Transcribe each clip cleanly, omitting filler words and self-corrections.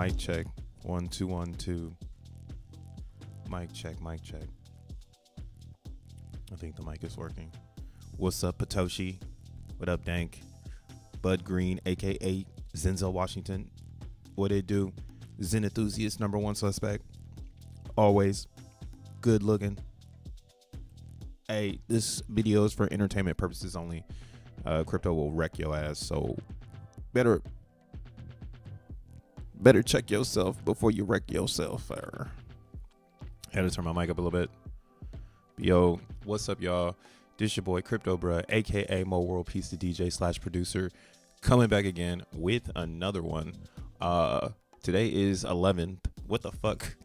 Mic check. 1 2 1 2. Mic check. Mic check. I think the mic is working. What's up, Patoshi? What up, Dank? Bud Green, aka Zenzel Washington. What it do? Zen enthusiast, number one suspect. Always good looking. Hey, this video is for entertainment purposes only. Crypto will wreck your ass, so better check yourself before you wreck yourself. Had to turn my mic up a little bit. Yo, what's up, y'all? This your boy Crypto Bruh, aka Mo World Peace, the DJ / producer, coming back again with another one. Today is 11th. What the fuck?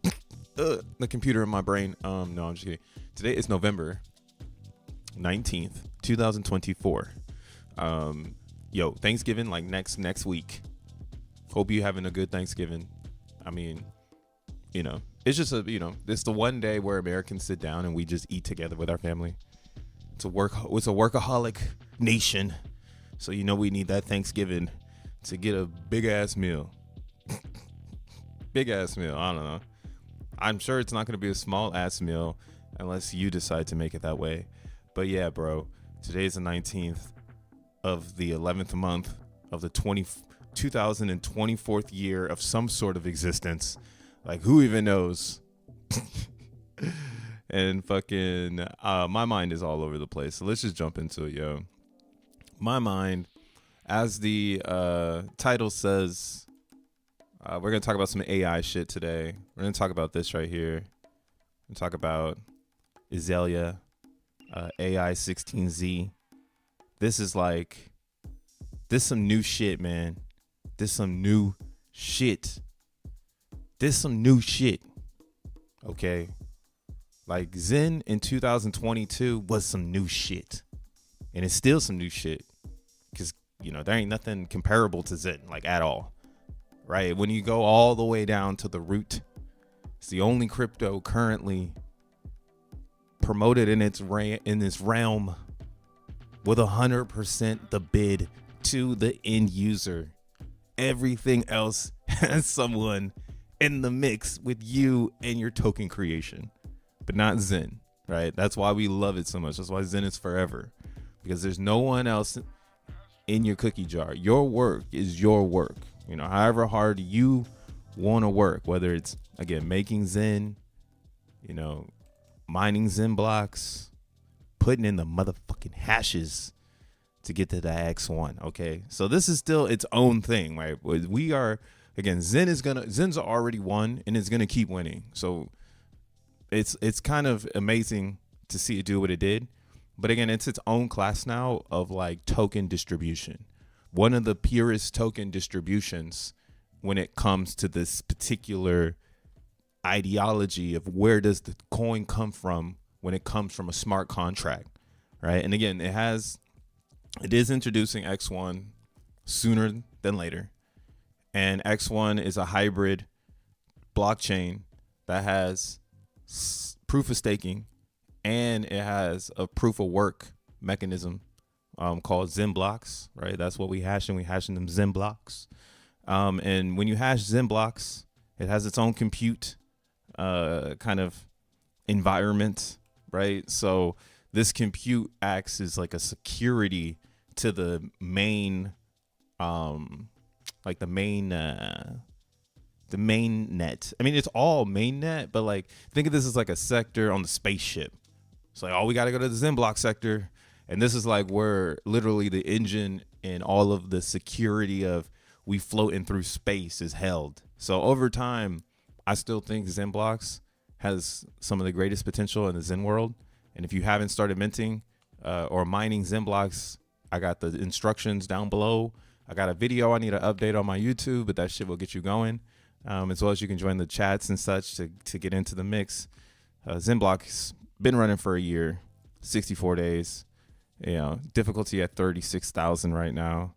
The computer in my brain. No, I'm just kidding. Today is November 19th, 2024. Yo, Thanksgiving like next week. Hope you having a good Thanksgiving. I mean, you know, it's just it's the one day where Americans sit down and we just eat together with our family. It's a workaholic nation. So we need that Thanksgiving to get a big ass meal. Big ass meal. I don't know. I'm sure it's not going to be a small ass meal unless you decide to make it that way. But yeah, bro, today's the 19th of the 11th month of the 2024th year of some sort of existence. Like, who even knows? And fucking my mind is all over the place. So let's just jump into it, yo. My mind, as the title says, we're going to talk about some AI shit today. We're going to talk about this right here. We're going to talk about Azalea, ai16z. This is some new shit, man. This some new shit. Okay. Like, Zen in 2022 was some new shit. And it's still some new shit. Because, there ain't nothing comparable to Zen, like, at all. Right? When you go all the way down to the root, it's the only crypto currently promoted in this realm with 100% the bid to the end user. Everything else has someone in the mix with you and your token creation, but not Zen, right? That's why we love it so much. That's why Zen is forever, because there's no one else in your cookie jar. Your work is your work. However hard you want to work, whether it's, again, making Zen, mining XENblocks, putting in the motherfucking hashes to get to the X1. Okay. So this is still its own thing, right? We are, again, Zen's already won and it's going to keep winning. So it's kind of amazing to see it do what it did. But again, it's its own class now of like token distribution. One of the purest token distributions when it comes to this particular ideology of where does the coin come from when it comes from a smart contract, right? And again, it is introducing X1 sooner than later. And X1 is a hybrid blockchain that has proof of staking and it has a proof of work mechanism called XENblocks, right? That's what we hashing. We hashing them XENblocks. And when you hash XENblocks, it has its own compute kind of environment, right? So this compute acts as like a security to the main, the main net. I mean, it's all main net, but like, think of this as like a sector on the spaceship. It's like, oh, we got to go to the XENblock sector. And this is like where literally the engine and all of the security of we floating through space is held. So over time, I still think XENblocks has some of the greatest potential in the Zen world. And if you haven't started minting or mining XENblocks, I got the instructions down below. I got a video I need to update on my YouTube, but that shit will get you going. As well as you can join the chats and such to get into the mix. XENblocks been running for a year, 64 days. Difficulty at 36,000 right now.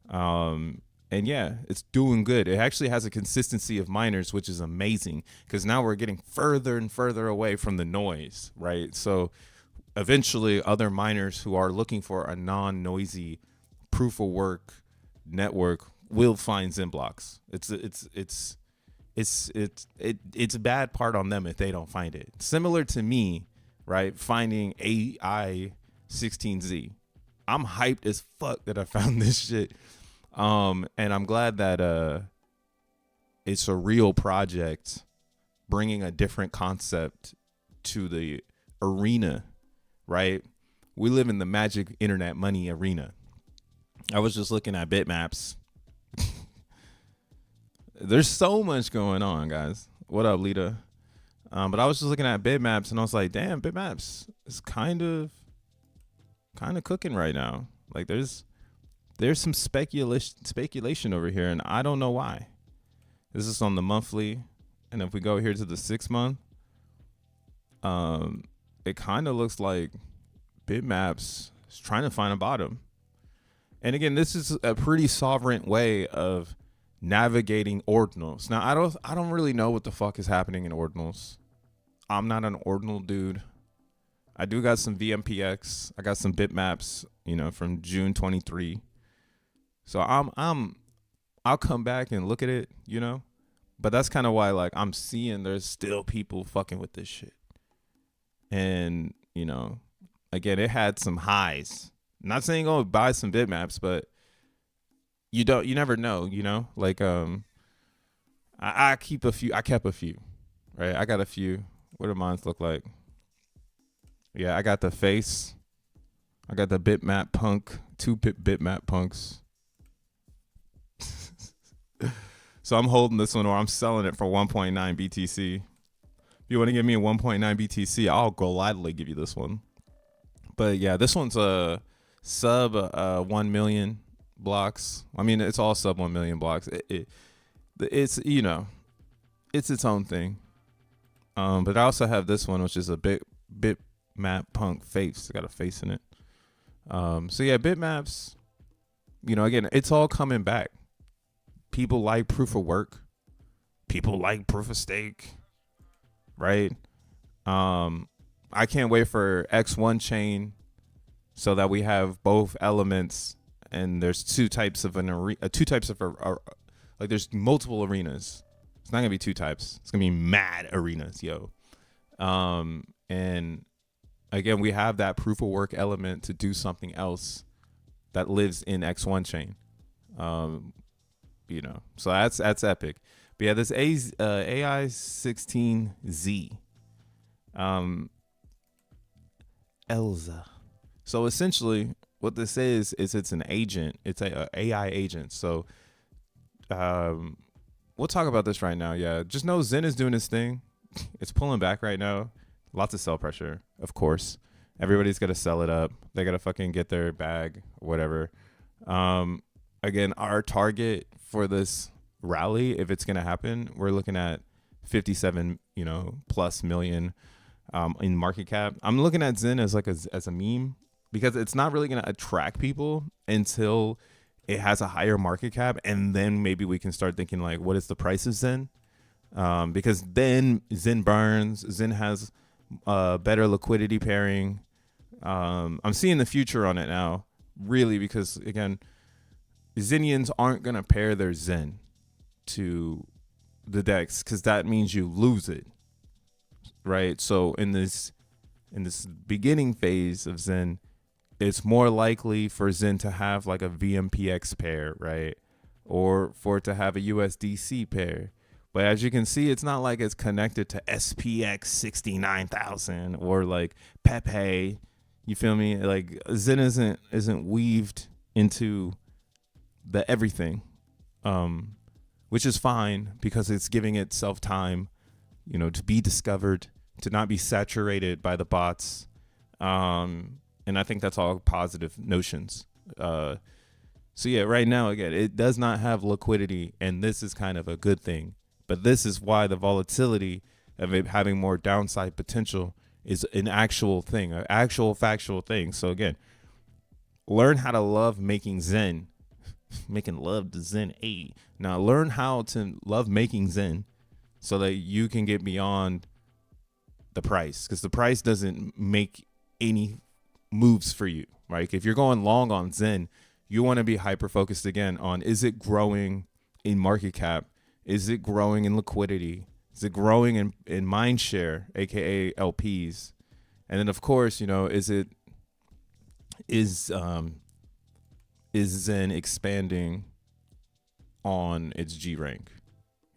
And yeah, it's doing good. It actually has a consistency of miners, which is amazing because now we're getting further and further away from the noise, right? So eventually other miners who are looking for a non-noisy proof of work network will find XENblocks. It's it's a bad part on them if they don't find it. Similar to me, right? Finding AI16Z. I'm hyped as fuck that I found this shit. And I'm glad that it's a real project bringing a different concept to the arena, right? We live in the magic internet money arena. I was just looking at bitmaps. There's so much going on, guys. What up, Lita? But I was just looking at bitmaps and I was like, damn, bitmaps is kind of cooking right now. Like there's some speculation over here, and I don't know why. This is on the monthly, and if we go here to the 6 month, it kind of looks like bitmaps is trying to find a bottom. And again, this is a pretty sovereign way of navigating ordinals. Now, I don't really know what the fuck is happening in ordinals. I'm not an ordinal dude. I do got some VMPX. I got some bitmaps, from June 23. So I'll come back and look at it, But that's kind of why, like, I'm seeing there's still people fucking with this shit. And, again, it had some highs. I'm not saying go buy some bitmaps, but you never know, Like, I keep a few. I kept a few, right? I got a few. What do mine look like? Yeah, I got the face. I got the bitmap punk. 2 bitmap punks. So I'm holding this one, or I'm selling it for 1.9 BTC. If you want to give me a 1.9 BTC, I'll gladly give you this one. But yeah, this one's a sub 1 million blocks. I mean, it's all sub 1 million blocks. It's it's its own thing. But I also have this one, which is a bitmap punk face. It's got a face in it. So yeah, bitmaps. Again, it's all coming back. People like proof of work. People like proof of stake, right? I can't wait for X1 chain so that we have both elements, and there's two types of like there's multiple arenas. It's not gonna be 2 types. It's gonna be mad arenas, yo. And again, we have that proof of work element to do something else that lives in X1 chain. So that's epic. But yeah, this AI16z, Elza. So essentially what this is it's an agent. It's a AI agent. So, we'll talk about this right now. Yeah. Just know Zen is doing his thing. It's pulling back right now. Lots of sell pressure, of course. Everybody's got to sell it up. They got to fucking get their bag, whatever. Again, our target for this rally, if it's going to happen, we're looking at 57, plus million in market cap. I'm looking at Zen as like as a meme because it's not really going to attract people until it has a higher market cap. And then maybe we can start thinking like, what is the price of Zen? Because then Zen burns. Zen has better liquidity pairing. I'm seeing the future on it now, really, because again, Zenians aren't going to pair their Zen to the DEX because that means you lose it, right? So in this beginning phase of Zen, it's more likely for Zen to have like a VMPX pair, right? Or for it to have a USDC pair. But as you can see, it's not like it's connected to SPX 69,000 or like Pepe. You feel me? Like Zen isn't weaved into the everything, which is fine because it's giving itself time, to be discovered, to not be saturated by the bots. And I think that's all positive notions. So yeah, right now, again, it does not have liquidity, and this is kind of a good thing. But this is why the volatility of it having more downside potential is an actual thing, an actual factual thing. So again, learn how to love making Zen. Making love to Zen. Now learn how to love making Zen so that you can get beyond the price, because the price doesn't make any moves for you, right? If you're going long on Zen, you want to be hyper focused again on, is it growing in market cap? Is it growing in liquidity? Is it growing in mind share, aka LPs? And then of course, is Zen expanding on its G rank?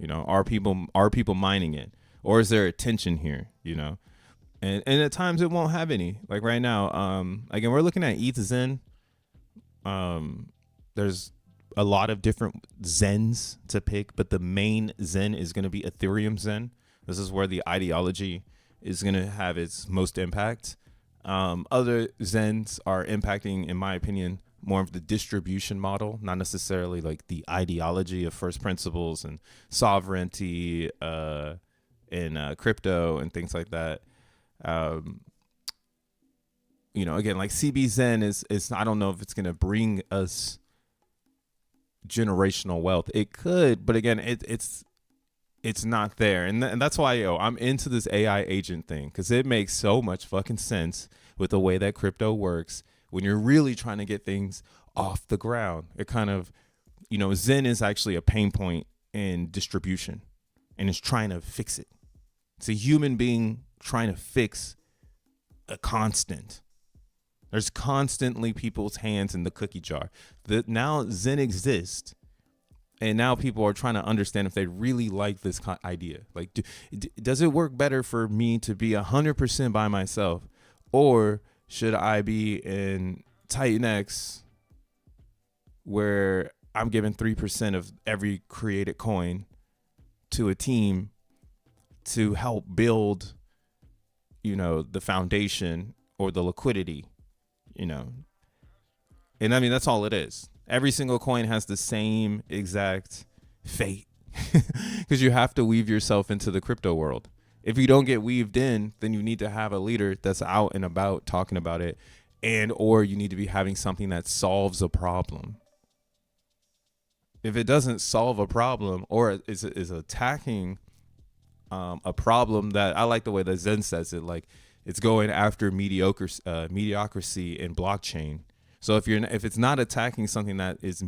Are people mining it, or is there a tension here? And at times it won't have any. Like right now, again, we're looking at XEN. There's a lot of different Zens to pick, but the main Zen is going to be Ethereum Zen. This is where the ideology is going to have its most impact. Other Zens are impacting, in my opinion, more of the distribution model, not necessarily like the ideology of first principles and sovereignty in crypto and things like that. Again, like CB Zen is I don't know if it's going to bring us generational wealth. It could, but again, it's not there. And that's why, I'm into this AI agent thing, because it makes so much fucking sense with the way that crypto works when you're really trying to get things off the ground. It kind of, Zen is actually a pain point in distribution, and it's trying to fix it. It's a human being trying to fix a constant. There's constantly people's hands in the cookie jar. Now Zen exists, and now people are trying to understand if they really like this idea. Like, does it work better for me to be 100% by myself, or should I be in Titan X, where I'm giving 3% of every created coin to a team to help build, the foundation or the liquidity, And I mean, that's all it is. Every single coin has the same exact fate, because you have to weave yourself into the crypto world. If you don't get weaved in, then you need to have a leader that's out and about talking about it, or you need to be having something that solves a problem. If it doesn't solve a problem, or is attacking a problem, that I like the way that Zen says it, like it's going after mediocrity in blockchain. So if it's not attacking something that is,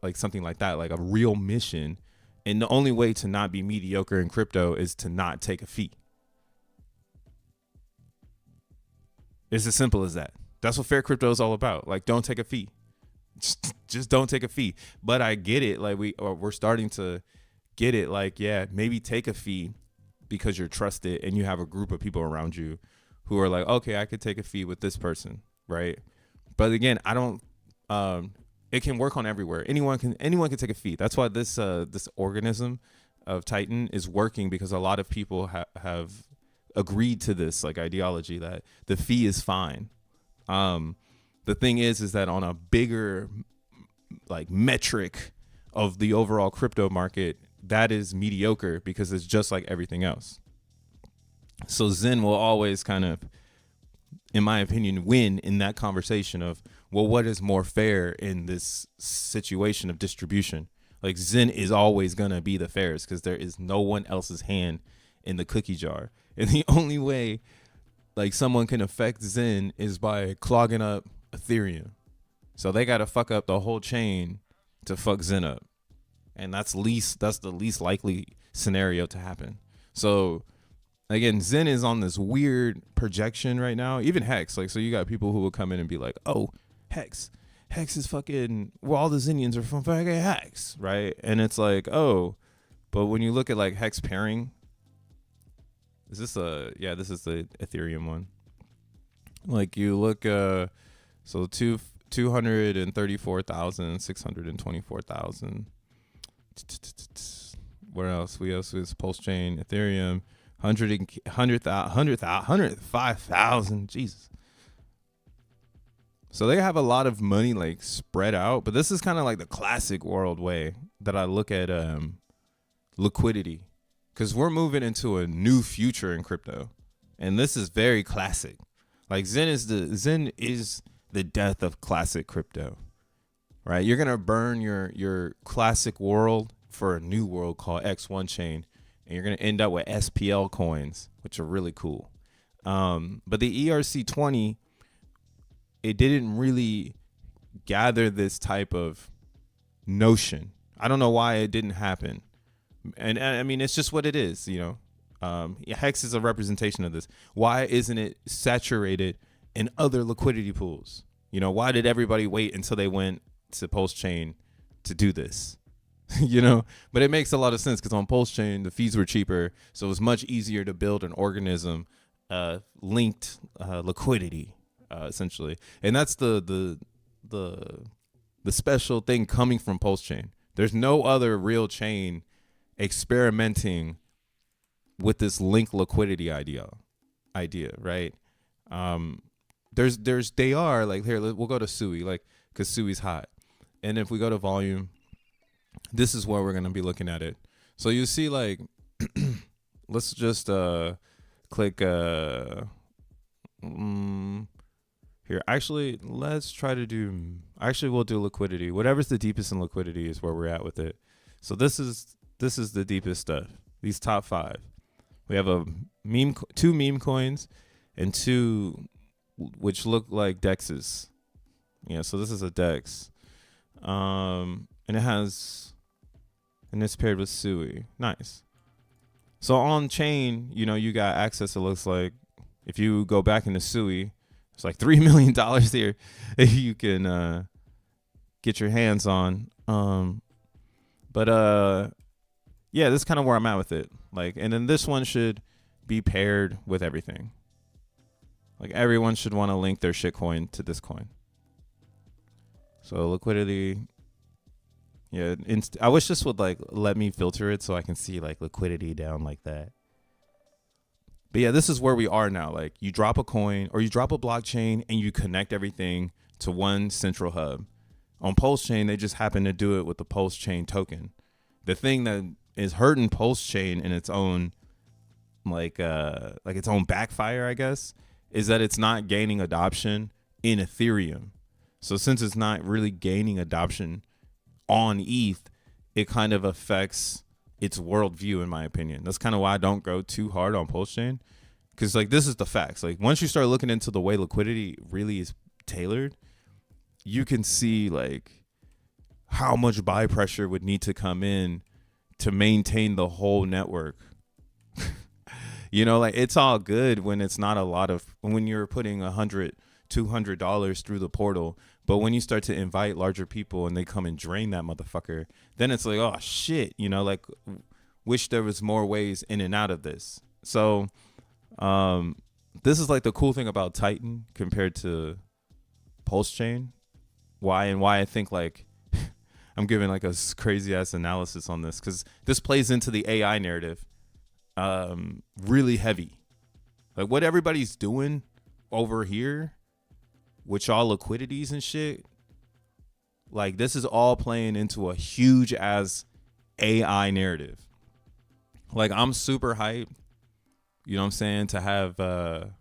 like something like that, like a real mission, and the only way to not be mediocre in crypto is to not take a fee. It's as simple as that. That's what fair crypto is all about. Like, don't take a fee. Just don't take a fee. But I get it. Like we're starting to get it. Like, yeah, maybe take a fee because you're trusted and you have a group of people around you who are like, okay, I could take a fee with this person, right? But again, I don't. It can work on everywhere. Anyone can take a fee. That's why this organism of Titan is working, because a lot of people have agreed to this like ideology that the fee is fine. The thing is that on a bigger like metric of the overall crypto market, that is mediocre because it's just like everything else. So Zen will always kind of, in my opinion, win in that conversation of, well, what is more fair in this situation of distribution? Like Zen is always going to be the fairest because there is no one else's hand in the cookie jar. And the only way like someone can affect Zen is by clogging up Ethereum. So they got to fuck up the whole chain to fuck Zen up. And that's the least likely scenario to happen. So again, Zen is on this weird projection right now. Even Hex, like, so you got people who will come in and be like, oh, Hex is fucking, well, all the Zenians are from fucking Hex, right? And it's like, oh, but when you look at like Hex pairing, this is the Ethereum one. Like you look, so 234,000, 624,000. Where else? We also is Pulse Chain, Ethereum, 105,000. Jesus. So they have a lot of money like spread out, but this is kind of like the classic world way that I look at liquidity, because we're moving into a new future in crypto, and this is very classic. Like Zen is the death of classic crypto, right? You're gonna burn your classic world for a new world called X1 chain, and you're gonna end up with SPL coins, which are really cool. But the ERC20, it didn't really gather this type of notion. I don't know why it didn't happen, And I mean, it's just what it is, Hex is a representation of this. Why isn't it saturated in other liquidity pools? Why did everybody wait until they went to Pulse Chain to do this? But it makes a lot of sense because on Pulse Chain, the fees were cheaper. So it was much easier to build an organism linked liquidity, essentially. And that's the special thing coming from Pulse Chain. There's no other real chain experimenting with this link liquidity idea, right? They are like, here, we'll go to Sui, like, because Sui's hot. And if we go to volume, this is where we're going to be looking at it. So you see, like, let's just click here. Actually, let's try to do, we'll do liquidity. Whatever's the deepest in liquidity is where we're at with it. So this is the deepest stuff. These top 5. We have two meme coins and 2 which look like dexes. Yeah, so this is a dex. And it's paired with Sui. Nice. So on chain, you got access, it looks like. If you go back into Sui, it's like $3 million here you can get your hands on. Yeah, this is kind of where I'm at with it. Like, and then this one should be paired with everything. Like, everyone should want to link their shitcoin to this coin. So liquidity, yeah. I wish this would like let me filter it so I can see like liquidity down like that. But yeah, this is where we are now. Like, you drop a coin or you drop a blockchain and you connect everything to one central hub. On Pulse Chain, they just happen to do it with the Pulse Chain token. The thing that is hurting Pulse Chain in its own like its own backfire, I guess, is that it's not gaining adoption in Ethereum. So since it's not really gaining adoption on ETH, it kind of affects its worldview, in my opinion. That's kind of why I don't go too hard on Pulse Chain, because like, this is the facts. Like, once you start looking into the way liquidity really is tailored, you can see like how much buy pressure would need to come in to maintain the whole network. Like, it's all good when it's not a lot of, when you're putting $100, $200 through the portal, but when you start to invite larger people and they come and drain that motherfucker, then it's like, oh shit, like, wish there was more ways in and out of this. So this is like the cool thing about Titan compared to Pulse Chain. Why I think like I'm giving like a crazy ass analysis on this, because this plays into the AI narrative really heavy. Like, what everybody's doing over here with y'all liquidities and shit, like, this is all playing into a huge ass AI narrative. Like, I'm super hyped, you know what I'm saying, to have a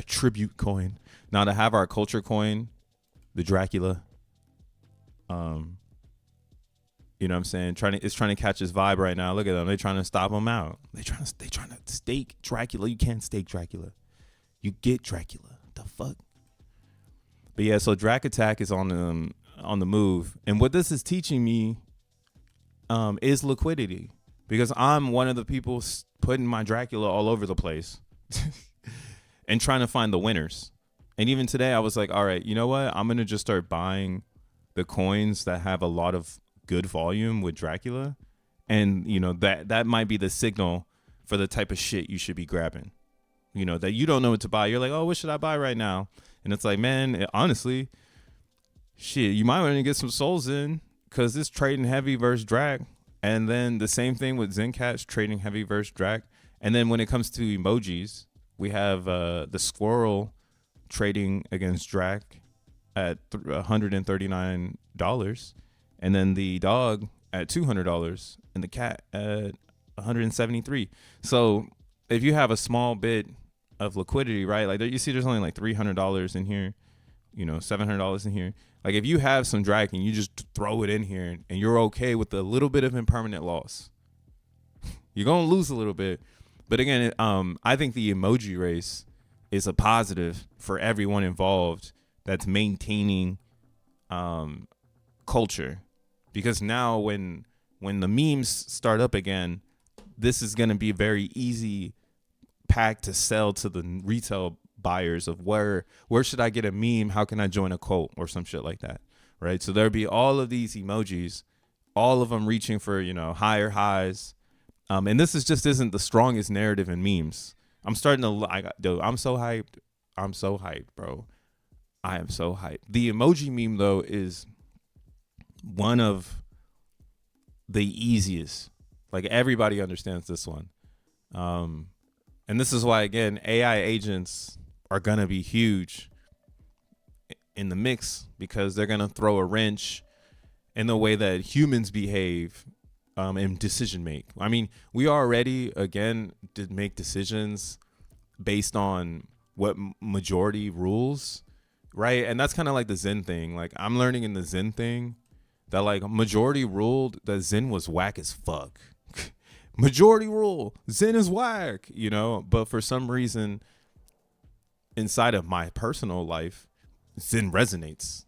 tribute coin. Now, to have our culture coin, the Dracula, you know what I'm saying, it's trying to catch his vibe right now. Look at them, they're trying to stop him out. They trying to stake Dracula. You can't stake Dracula, you get Dracula. The fuck. But yeah, so Drac Attack is on the move, and what this is teaching me is liquidity, because I'm one of the people putting my Dracula all over the place and trying to find the winners. And even today I was like, all right, you know what, I'm gonna just start buying the coins that have a lot of good volume with Dracula, and that might be the signal for the type of shit you should be grabbing. That you don't know what to buy. You're like, oh, what should I buy right now? And it's like, man, honestly, shit, you might want to get some souls in, because it's trading heavy versus Drac. And then the same thing with Zencatch, trading heavy versus Drac. And then when it comes to emojis, we have the squirrel trading against Drac at $139, and then the dog at $200, and the cat at $173. So if you have a small bit of liquidity, right? Like, you see there's only like $300 in here, $700 in here. Like, if you have some Drac and you just throw it in here and you're okay with a little bit of impermanent loss, you're going to lose a little bit. But again, I think the emoji race is a positive for everyone involved that's maintaining culture. Because now when when the memes start up again, this is going to be very easy pack to sell to the retail buyers of where should I get a meme? How can I join a cult or some shit like that? Right. So there'll be all of these emojis, all of them reaching for, higher highs. And this isn't the strongest narrative in memes. I'm starting to, I'm so hyped. I'm so hyped, bro. I am so hyped. The emoji meme, though, is one of the easiest. Like, everybody understands this one. And this is why, again, AI agents are going to be huge in the mix, because they're going to throw a wrench in the way that humans behave and decision make. I mean, we already, again, did make decisions based on what majority rules, right? And that's kind of like the Zen thing. Like, I'm learning in the Zen thing that, like, majority ruled that Zen was whack as fuck. Majority rule, Zen is whack, but for some reason inside of my personal life, Zen resonates.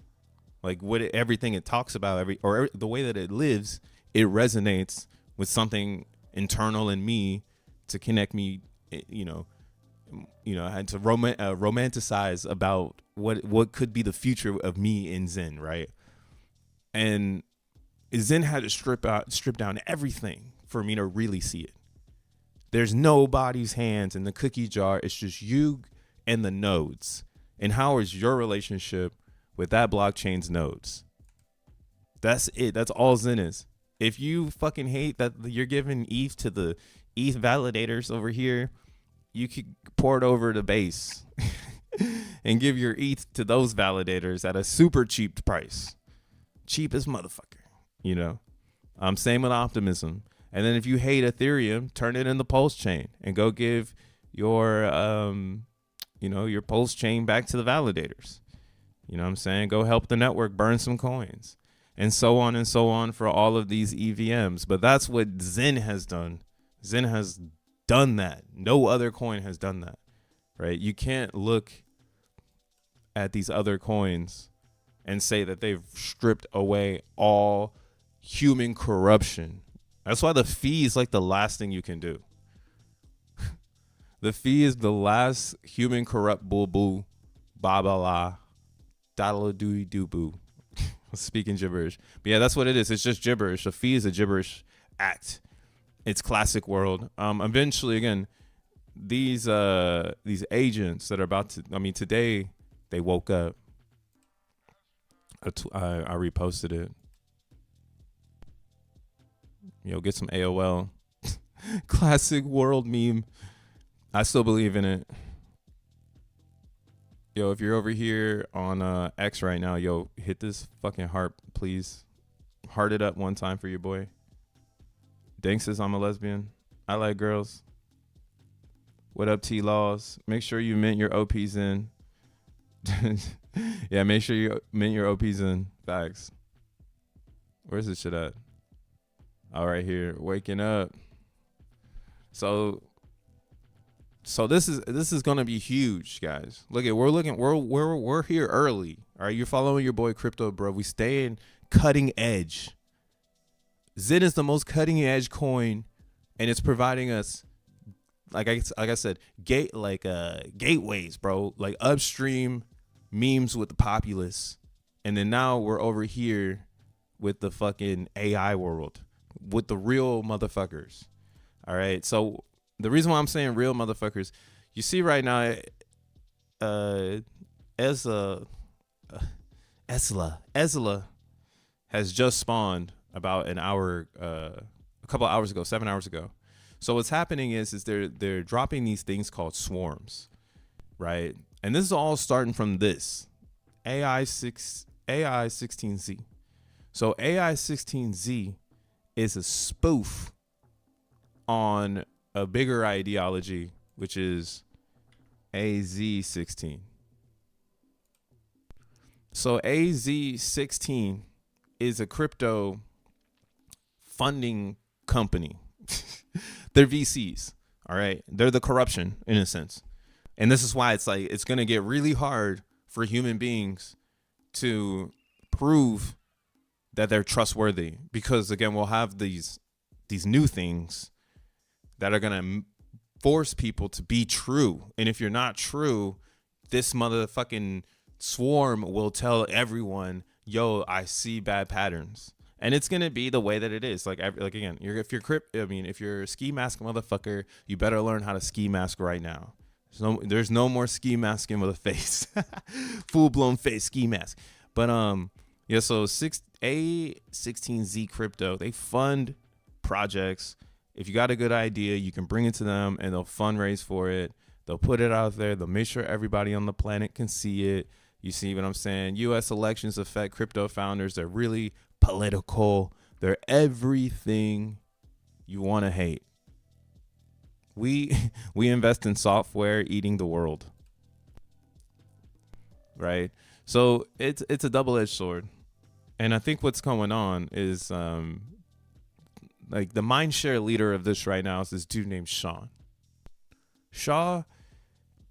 Like, everything it talks about, the way that it lives, it resonates with something internal in me to connect me, and to romanticize about what could be the future of me in Zen, right? And Zen had to strip down everything for me to really see it. There's nobody's hands in the cookie jar. It's just you and the nodes. And how is your relationship with that blockchain's nodes? That's it. That's all Zen is. If you fucking hate that you're giving ETH to the ETH validators over here, you could pour it over to Base and give your ETH to those validators at a super cheap price. Cheap as motherfucker, Same with Optimism. And then if you hate Ethereum, turn it into Pulse Chain and go give your, your Pulse Chain back to the validators. You know what I'm saying? Go help the network burn some coins, and so on for all of these EVMs. But that's what Zen has done. Zen has done that. No other coin has done that, right? You can't look at these other coins and say that they've stripped away all human corruption. That's why the fee is like the last thing you can do. The fee is the last human corrupt boo boo, ba ba la, daddle doo doo boo. Speaking gibberish. But yeah, that's what it is. It's just gibberish. The fee is a gibberish act. It's classic world. Eventually, again, these agents that are about to, today they woke up. I reposted it. Get some AOL. Classic world meme. I still believe in it. If you're over here on X right now, hit this fucking heart, please. Heart it up one time for your boy. Dank says I'm a lesbian. I like girls. What up, T-Laws? Make sure you mint your OPs in. Yeah, make sure you mint your OPs in. Facts. Where's this shit at? All right, here. Waking up. So this is gonna be huge, guys. We're here early. All right, you're following your boy Crypto, bro. We stay in cutting edge. Zen is the most cutting edge coin, and it's providing us, like I said, gateways, bro. Like upstream memes with the populace, and then now we're over here with the fucking AI world, with the real motherfuckers. All right, so the reason why I'm saying real motherfuckers, you see right now, Ezla has just spawned about a couple hours ago, 7 hours ago. So what's happening is they're dropping these things called swarms, right? And this is all starting from this AI16z. So AI16z is a spoof on a bigger ideology, which is AZ16. So AZ16 is a crypto funding company. They're VCs, all right? They're the corruption in a sense. And this is why it's going to get really hard for human beings to prove that they're trustworthy, because again, we'll have these new things that are going to force people to be true. And if you're not true, this motherfucking swarm will tell everyone, yo, I see bad patterns. And it's going to be the way that it is. Like again, if you're a ski mask motherfucker, you better learn how to ski mask right now. There's no more ski masking with a face. Full blown face ski mask. But yeah, so A16Z crypto, they fund projects. If you got a good idea, you can bring it to them and they'll fundraise for it. They'll put it out there. They'll make sure everybody on the planet can see it. You see what I'm saying? U.S. elections affect crypto founders. They're really political. They're everything you want to hate. We invest in software eating the world, right? So it's a double-edged sword. And I think what's going on is like the mindshare leader of this right now is this dude named Sean. Shaw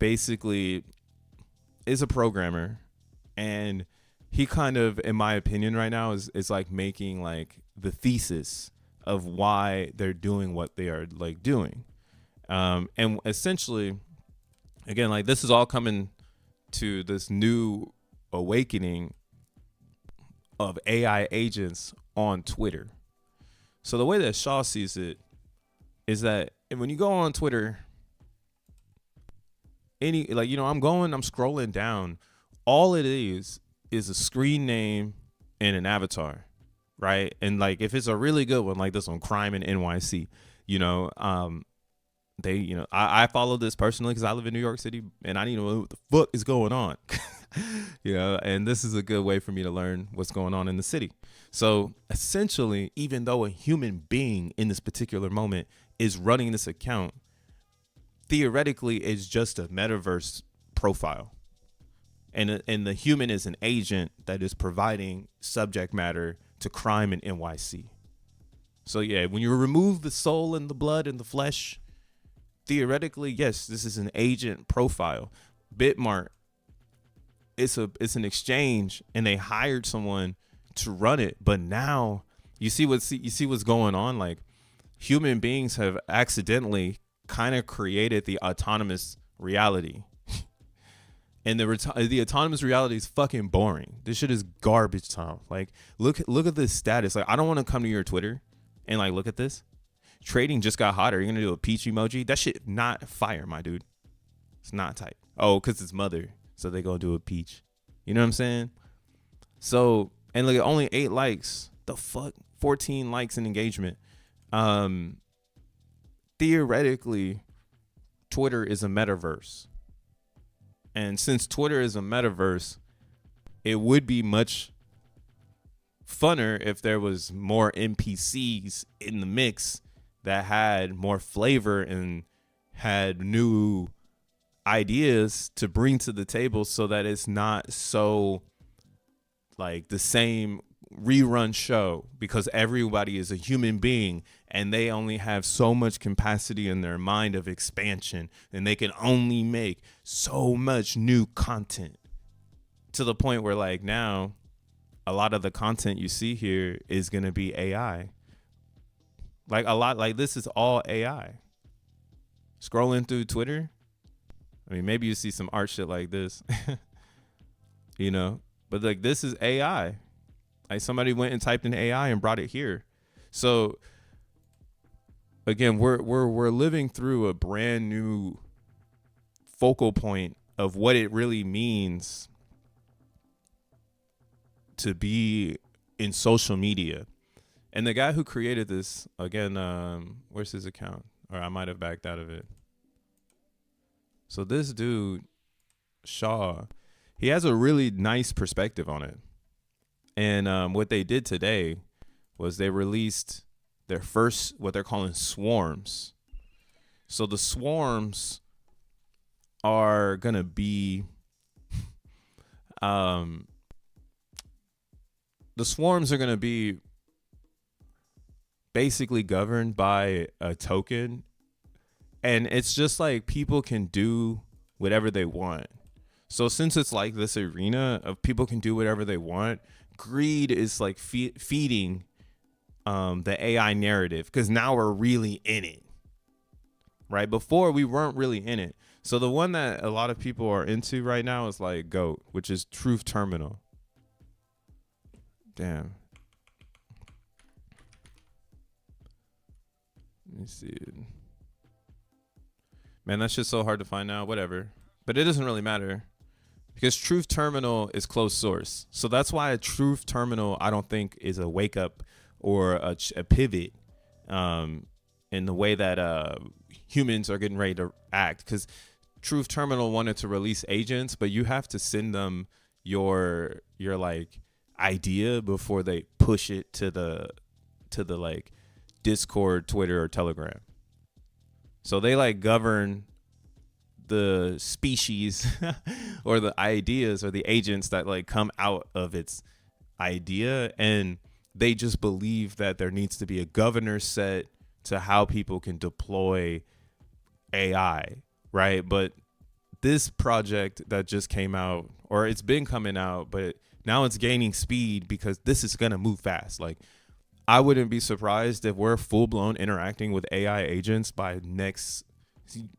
basically is a programmer, and he kind of, in my opinion right now, is like making like the thesis of why they're doing what they are like doing. And essentially, again, like this is all coming to this new awakening of AI agents on Twitter. So the way that Shaw sees it is that when you go on Twitter, I'm scrolling down, all it is a screen name and an avatar, right? And like if it's a really good one, like this one, Crime in NYC, I follow this personally because I live in New York City and I need to know what the fuck is going on. And this is a good way for me to learn what's going on in the city. So essentially, even though a human being in this particular moment is running this account, theoretically it's just a metaverse profile. And the human is an agent that is providing subject matter to crime in NYC. So yeah, when you remove the soul and the blood and the flesh, theoretically, yes, this is an agent profile. Bitmart, it's an exchange, and they hired someone to run it. But now you see what's going on. Like human beings have accidentally kind of created the autonomous reality, and the autonomous reality is fucking boring. This shit is garbage time. Like look at this status. Like I don't want to come to your Twitter and like look at this. Trading just got hotter. You're gonna do a peach emoji? That shit not fire, my dude. It's not tight. Oh, because it's mother, so they gonna do a peach. You know what I'm saying? So, and look at only 8 likes. The fuck? 14 likes and engagement. Theoretically, Twitter is a metaverse. And since Twitter is a metaverse, it would be much funner if there was more NPCs in the mix that had more flavor and had new ideas to bring to the table, so that it's not so like the same rerun show, because everybody is a human being and they only have so much capacity in their mind of expansion, and they can only make so much new content, to the point where like now a lot of the content you see here is going to be AI. Like a lot, like this is all AI. Scrolling through Twitter, I mean, maybe you see some art shit like this, but like this is AI. Like somebody went and typed in AI and brought it here. So again, we're living through a brand new focal point of what it really means to be in social media. And the guy who created this, again, where's his account? Or I might have backed out of it. So this dude, Shaw, he has a really nice perspective on it. And what they did today was they released their first, what they're calling swarms. So the swarms are going to be, basically governed by a token, and it's just like people can do whatever they want. So since it's like this arena of people can do whatever they want, greed is like feeding the AI narrative, because now we're really in it, right? Before we weren't really in it. So the one that a lot of people are into right now is like GOAT, which is Truth Terminal. Damn. Let me see it. Man, that's just so hard to find now. Whatever. But it doesn't really matter, because Truth Terminal is closed source. So that's why a Truth Terminal, I don't think, is a wake up or a pivot in the way that humans are getting ready to act. Because Truth Terminal wanted to release agents, but you have to send them your like idea before they push it to the like Discord, Twitter, or Telegram. So they like govern the species or the ideas or the agents that like come out of its idea, and they just believe that there needs to be a governor set to how people can deploy AI, right? But this project that just came out, or it's been coming out, but now it's gaining speed because this is gonna move fast. Like, I wouldn't be surprised if we're full blown interacting with AI agents by next,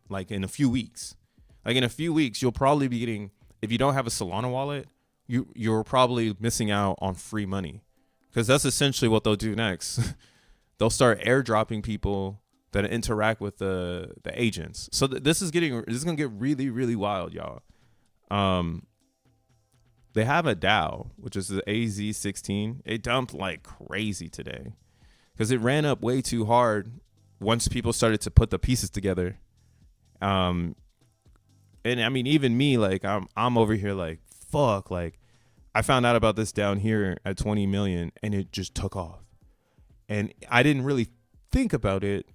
like in a few weeks. Like in a few weeks, you'll probably be getting, if you don't have a Solana wallet, you're probably missing out on free money, because that's essentially what they'll do next. They'll start airdropping people that interact with the agents. So this is gonna get really, really wild, y'all. They have a DAO, which is the AZ16. It dumped like crazy today because it ran up way too hard once people started to put the pieces together. And I mean, even me, like I'm over here like, fuck, like I found out about this down here at 20 million and it just took off. And I didn't really think about it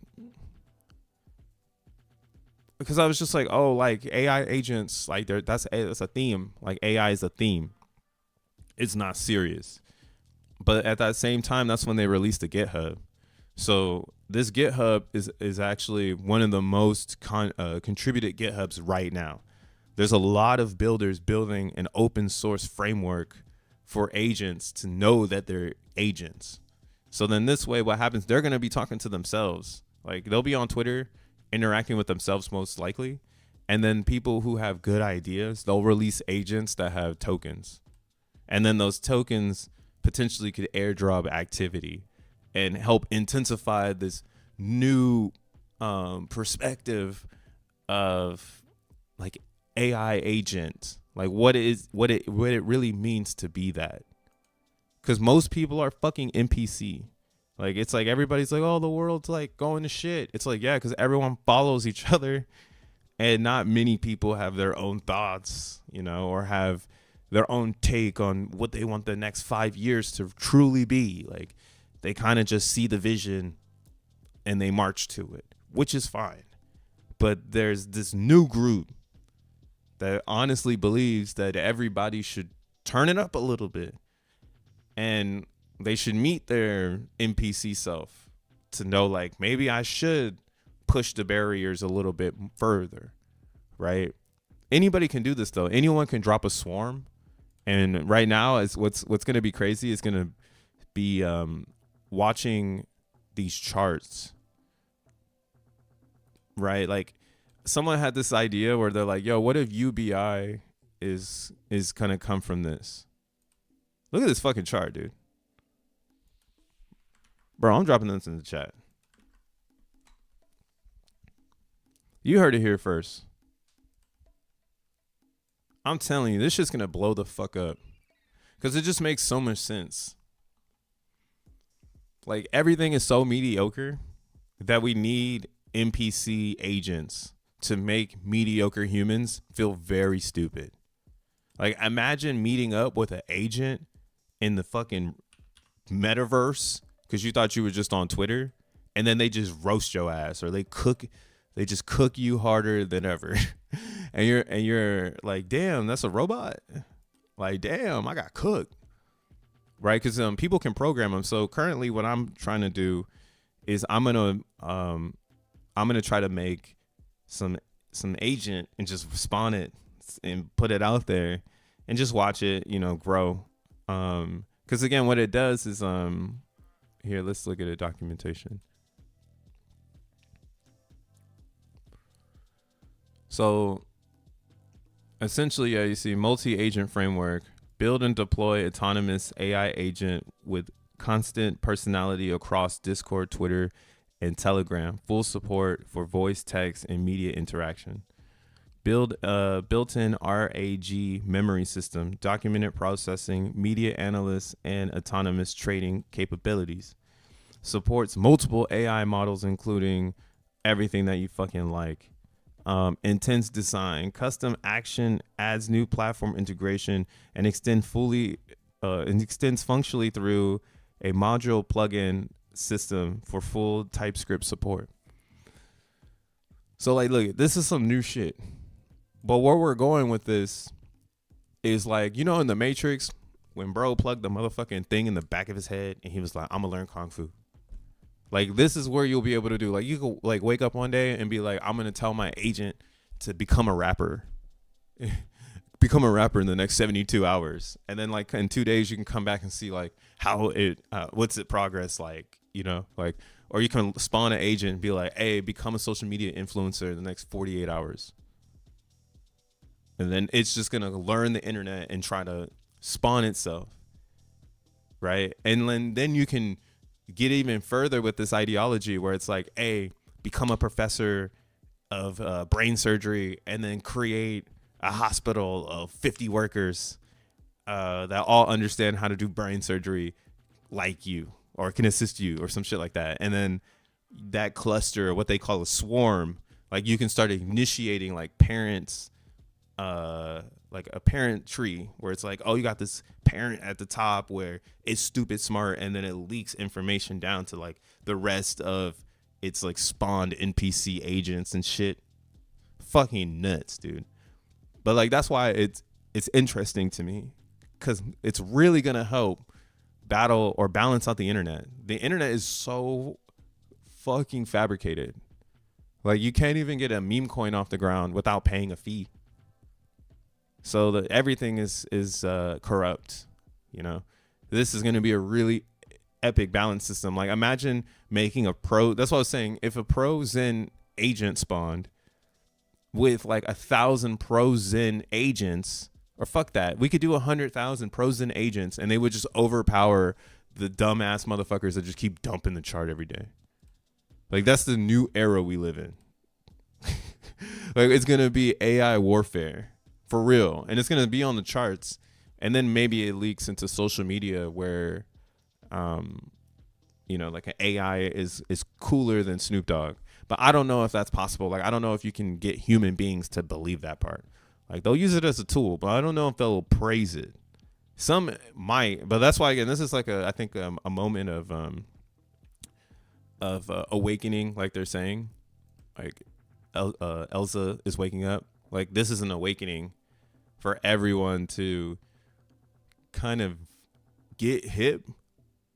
because I was just like, oh, like AI agents, like that's a theme. Like AI is a theme. It's not serious. But at that same time, that's when they released the GitHub. So this GitHub is actually one of the most contributed GitHubs right now. There's a lot of builders building an open source framework for agents to know that they're agents. So then this way, what happens, they're going to be talking to themselves. Like they'll be on Twitter interacting with themselves most likely. And then people who have good ideas, they'll release agents that have tokens. And then those tokens potentially could airdrop activity and help intensify this new perspective of like AI agent, like what it really means to be that. Because most people are fucking NPC. Like it's like everybody's like, oh, the world's like going to shit. It's like, yeah, because everyone follows each other, and not many people have their own thoughts, you know, or have their own take on what they want the next 5 years to truly be. Like they kind of just see the vision and they march to it, which is fine. But there's this new group that honestly believes that everybody should turn it up a little bit and they should meet their NPC self to know, like, maybe I should push the barriers a little bit further, right? Anybody can do this, though. Anyone can drop a swarm. And right now, is what's going to be crazy is going to be watching these charts, right? Like, someone had this idea where they're like, yo, what if UBI is going to come from this? Look at this fucking chart, dude. Bro, I'm dropping this in the chat. You heard it here first. I'm telling you, this shit's going to blow the fuck up. Because it just makes so much sense. Like, everything is so mediocre that we need NPC agents to make mediocre humans feel very stupid. Like, imagine meeting up with an agent in the fucking metaverse because you thought you were just on Twitter, and then they just roast your ass, or they just cook you harder than ever. and you're like, damn, that's a robot. Like, damn, I got cooked. Right? Because people can program them. So currently what I'm trying to do is I'm gonna try to make some agent and just spawn it and put it out there and just watch it, you know, grow. Because again, what it does is here, let's look at a documentation. So essentially, you see multi-agent framework, build and deploy autonomous AI agent with constant personality across Discord, Twitter, and Telegram. Full support for voice, text, and media interaction. Build a built-in RAG memory system, documented processing, media analysts, and autonomous trading capabilities. Supports multiple AI models, including everything that you fucking like. Intense design, custom action, adds new platform integration, and extends functionally through a module plugin system for full TypeScript support. So like, look, this is some new shit. But where we're going with this is like, you know, in the Matrix, when bro plugged the motherfucking thing in the back of his head and he was like, I'm gonna learn Kung Fu. Like, this is where you'll be able to do, like, you could like wake up one day and be like, I'm gonna tell my agent to become a rapper. Become a rapper in the next 72 hours. And then like in 2 days you can come back and see like how it what's it progress like, you know, like, or you can spawn an agent and be like, hey, become a social media influencer in the next 48 hours. And then it's just going to learn the internet and try to spawn itself. Right. And then you can get even further with this ideology where it's like, hey, become a professor of brain surgery and then create a hospital of 50 workers that all understand how to do brain surgery like you or can assist you or some shit like that. And then that cluster, what they call a swarm, like you can start initiating like parents, like a parent tree where it's like, oh, you got this parent at the top where it's stupid smart, and then it leaks information down to like the rest of its like spawned NPC agents and shit. Fucking nuts, dude. But like that's why it's interesting to me, because it's really gonna help battle or balance out the internet. The internet is so fucking fabricated. Like you can't even get a meme coin off the ground without paying a fee. So everything is corrupt, you know. This is going to be a really epic balance system. Like imagine making a pro. That's what I was saying. If a pro Zen agent spawned with like 1,000 pro Zen agents, or fuck that, we could do 100,000 pro Zen agents, and they would just overpower the dumbass motherfuckers that just keep dumping the chart every day. Like that's the new era we live in. Like it's going to be AI warfare. For real. And it's going to be on the charts. And then maybe it leaks into social media where, you know, like an AI is cooler than Snoop Dogg. But I don't know if that's possible. Like, I don't know if you can get human beings to believe that part. Like, they'll use it as a tool, but I don't know if they'll praise it. Some might. But that's why, again, this is like I think a moment of awakening, like they're saying. Like, Elsa is waking up. Like, this is an awakening for everyone to kind of get hip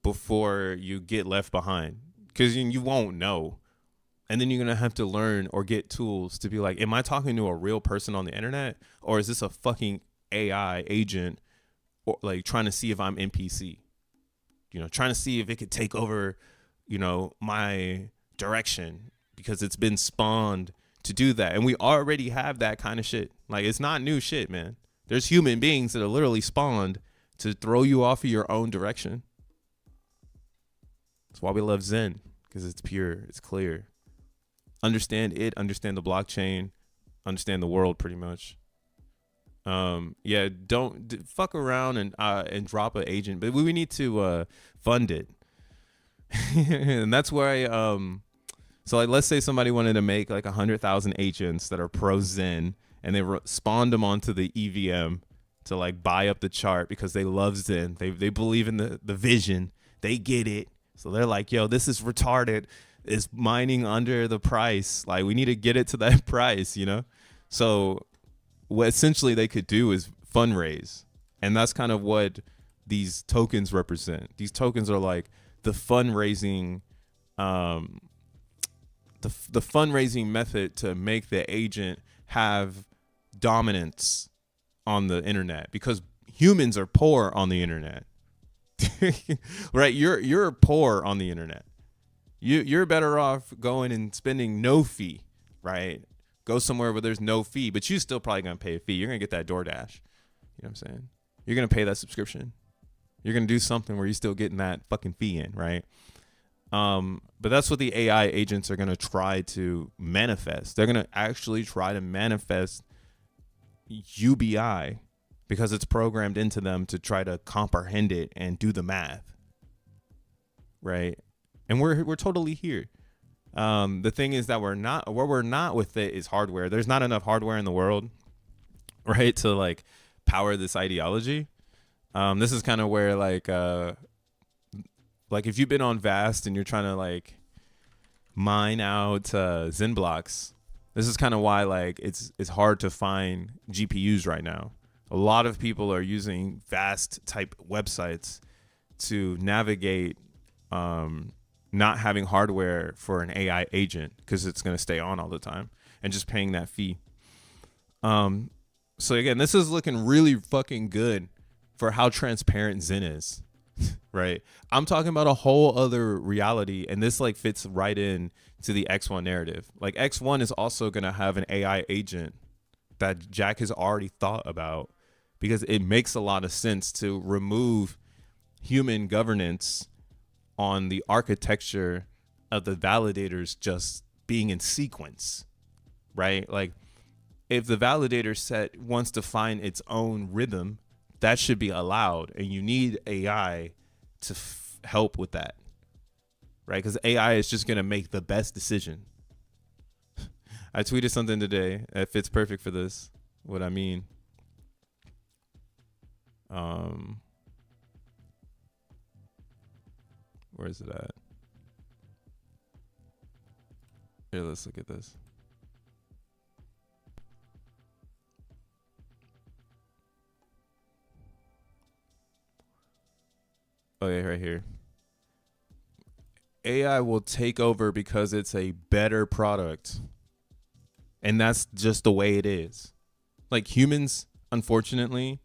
before you get left behind, because you won't know. And then you're going to have to learn or get tools to be like, am I talking to a real person on the internet, or is this a fucking AI agent, or like trying to see if I'm NPC, you know, trying to see if it could take over, you know, my direction, because it's been spawned to do that. And we already have that kind of shit. Like, it's not new shit, man. There's human beings that are literally spawned to throw you off of your own direction. That's why we love Zen, because it's pure, it's clear. Understand it, understand the blockchain, understand the world, pretty much. Yeah, don't fuck around and drop an agent, but we need to fund it. And that's where so like, let's say somebody wanted to make like 100,000 agents that are pro Zen, and they spawned them onto the EVM to like buy up the chart because they love Zen. They believe in the vision. They get it. So they're like, yo, this is retarded. It's mining under the price. Like, we need to get it to that price, you know? So what essentially they could do is fundraise. And that's kind of what these tokens represent. These tokens are like the fundraising, the fundraising method to make the agent have dominance on the internet, because humans are poor on the internet. Right? You're poor on the internet. You're better off going and spending no fee, right? Go somewhere where there's no fee, but you still probably gonna pay a fee. You're gonna get that DoorDash. You know what I'm saying? You're gonna pay that subscription. You're gonna do something where you're still getting that fucking fee in, right? But that's what the AI agents are gonna try to manifest. They're gonna actually try to manifest UBI because it's programmed into them to try to comprehend it and do the math, right? And we're totally here. The thing is that we're not with it is hardware. There's not enough hardware in the world, right, to like power this ideology. This is kind of where like if you've been on Vast and you're trying to like mine out XENblocks, this is kind of why like it's hard to find GPUs right now. A lot of people are using Vast type websites to navigate not having hardware for an AI agent because it's going to stay on all the time and just paying that fee. So again, this is looking really fucking good for how transparent XEN is, right? I'm talking about a whole other reality, and this like fits right in to the X1 narrative. Like X1 is also going to have an AI agent that Jack has already thought about because it makes a lot of sense to remove human governance on the architecture of the validators just being in sequence, right? Like if the validator set wants to find its own rhythm, that should be allowed, and you need AI to help with that, right? Because AI is just going to make the best decision. I tweeted something today that fits perfect for this, what I mean. Where is it at? Here, let's look at this. Okay, right here. AI will take over because it's a better product. And that's just the way it is. Like humans, unfortunately,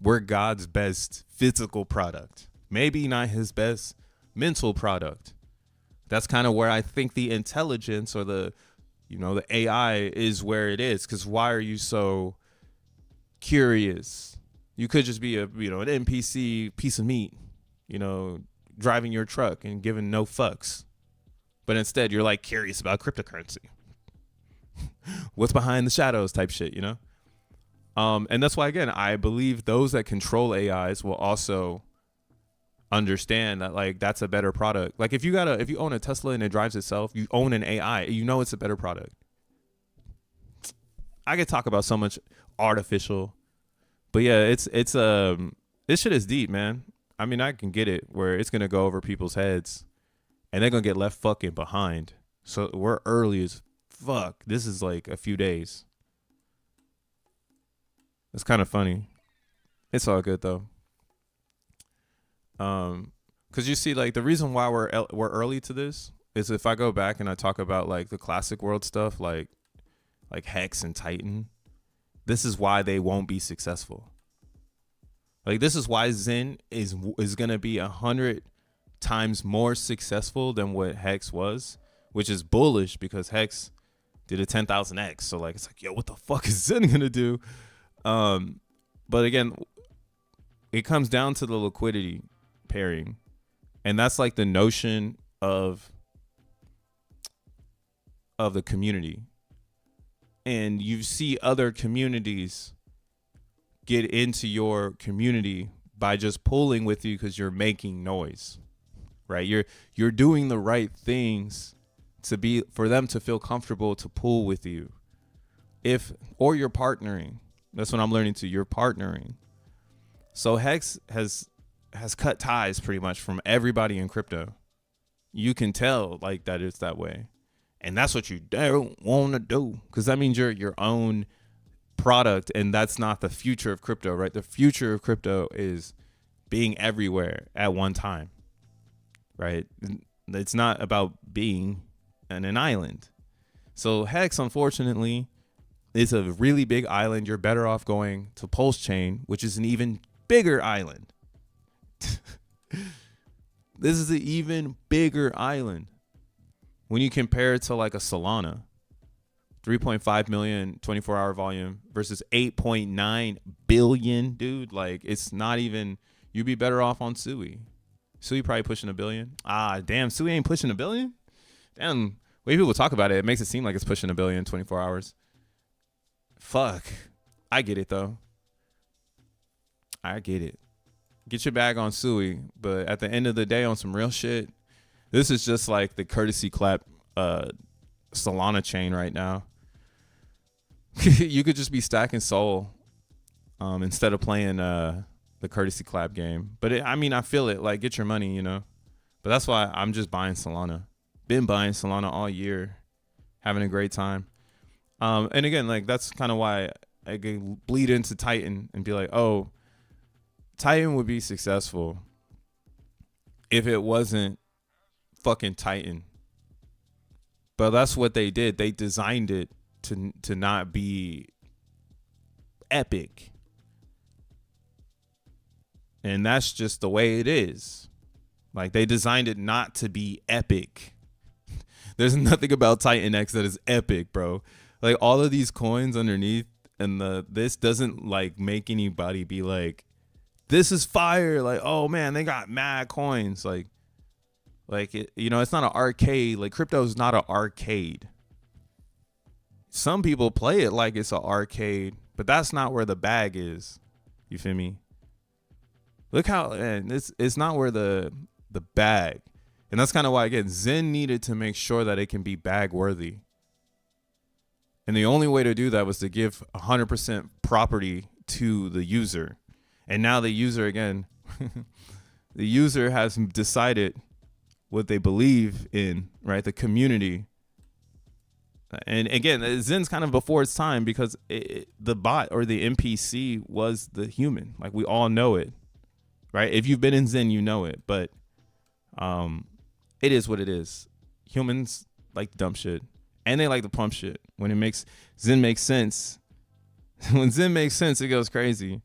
we're God's best physical product. Maybe not his best mental product. That's kind of where I think the intelligence or the AI is where it is. Because why are you so curious? You could just be an NPC piece of meat, driving your truck and giving no fucks. But instead, you're like curious about cryptocurrency. What's behind the shadows type shit, And that's why, again, I believe those that control AIs will also understand that like that's a better product. Like if you own a Tesla and it drives itself, you own an AI, it's a better product. I could talk about so much artificial, but yeah, it's this shit is deep, man. I mean, I can get it where it's gonna go over people's heads and they're gonna get left fucking behind. So we're early as fuck. This is like a few days. It's kind of funny. It's all good though. Because you see, like the reason why we're early to this is if I go back and I talk about like the classic world stuff, like Hex and Titan, this is why they won't be successful. Like this is why XEN is gonna be 100 times more successful than what Hex was, which is bullish because Hex did a 10,000x. So like it's like, yo, what the fuck is XEN gonna do? But again, it comes down to the liquidity pairing, and that's like the notion of the community. And you see other communities get into your community by just pulling with you because you're making noise, right? You're doing the right things for them to feel comfortable to pull with you. Or you're partnering. That's what I'm learning too. You're partnering. So Hex has cut ties pretty much from everybody in crypto. You can tell like that it's that way. And that's what you don't want to do, because that means you're your own product, and that's not the future of crypto, right? The future of crypto is being everywhere at one time, right? It's not about being on an island. So Hex, unfortunately, is a really big island. You're better off going to Pulse Chain, which is an even bigger island. This is an even bigger island when you compare it to like a Solana. 3.5 million 24-hour volume versus 8.9 billion, dude. Like, it's not even, you'd be better off on Sui. Sui probably pushing a billion. Ah, damn, Sui ain't pushing a billion? Damn, the way people talk about it, it makes it seem like it's pushing a billion 24 hours. Fuck. I get it, though. I get it. Get your bag on Sui, but at the end of the day, on some real shit, this is just like the courtesy clap Solana chain right now. You could just be stacking Sol instead of playing the courtesy clap game. But I mean, I feel it. Like, get your money, you know. But that's why I'm just buying Solana. Been buying Solana all year, having a great time. And again, like, that's kind of why I could bleed into Titan and be like, oh, Titan would be successful if it wasn't fucking Titan. But that's what they did. They designed it to not be epic. And that's just the way it is. Like, they designed it not to be epic. There's nothing about Titan X that is epic, bro. Like, all of these coins underneath and this doesn't like make anybody be like, this is fire. Like, oh man, they got mad coins. Like it, you know, it's not an arcade. Like, crypto is not an arcade. Some people play it like it's an arcade, but that's not where the bag is. You feel me? Look how, and it's not where the bag. And that's kind of why, again, XEN needed to make sure that it can be bag worthy. And the only way to do that was to give 100% property to the user. And now the user, again, the user has decided what they believe in, right? The community. And again, XEN's kind of before its time because the bot or the NPC was the human. Like, we all know it, right? If you've been in XEN, you know it. But it is what it is. Humans like dumb shit. And they like to pump shit. When XEN makes sense, when XEN makes sense, it goes crazy.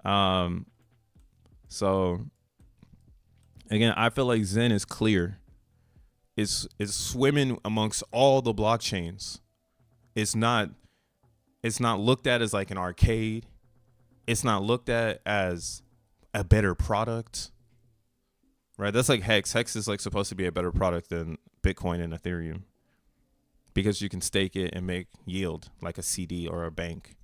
So again, I feel like XEN is clear. It's swimming amongst all the blockchains. It's not looked at as like an arcade. It's not looked at as a better product. Right? That's like Hex. Hex is like supposed to be a better product than Bitcoin and Ethereum because you can stake it and make yield like a CD or a bank.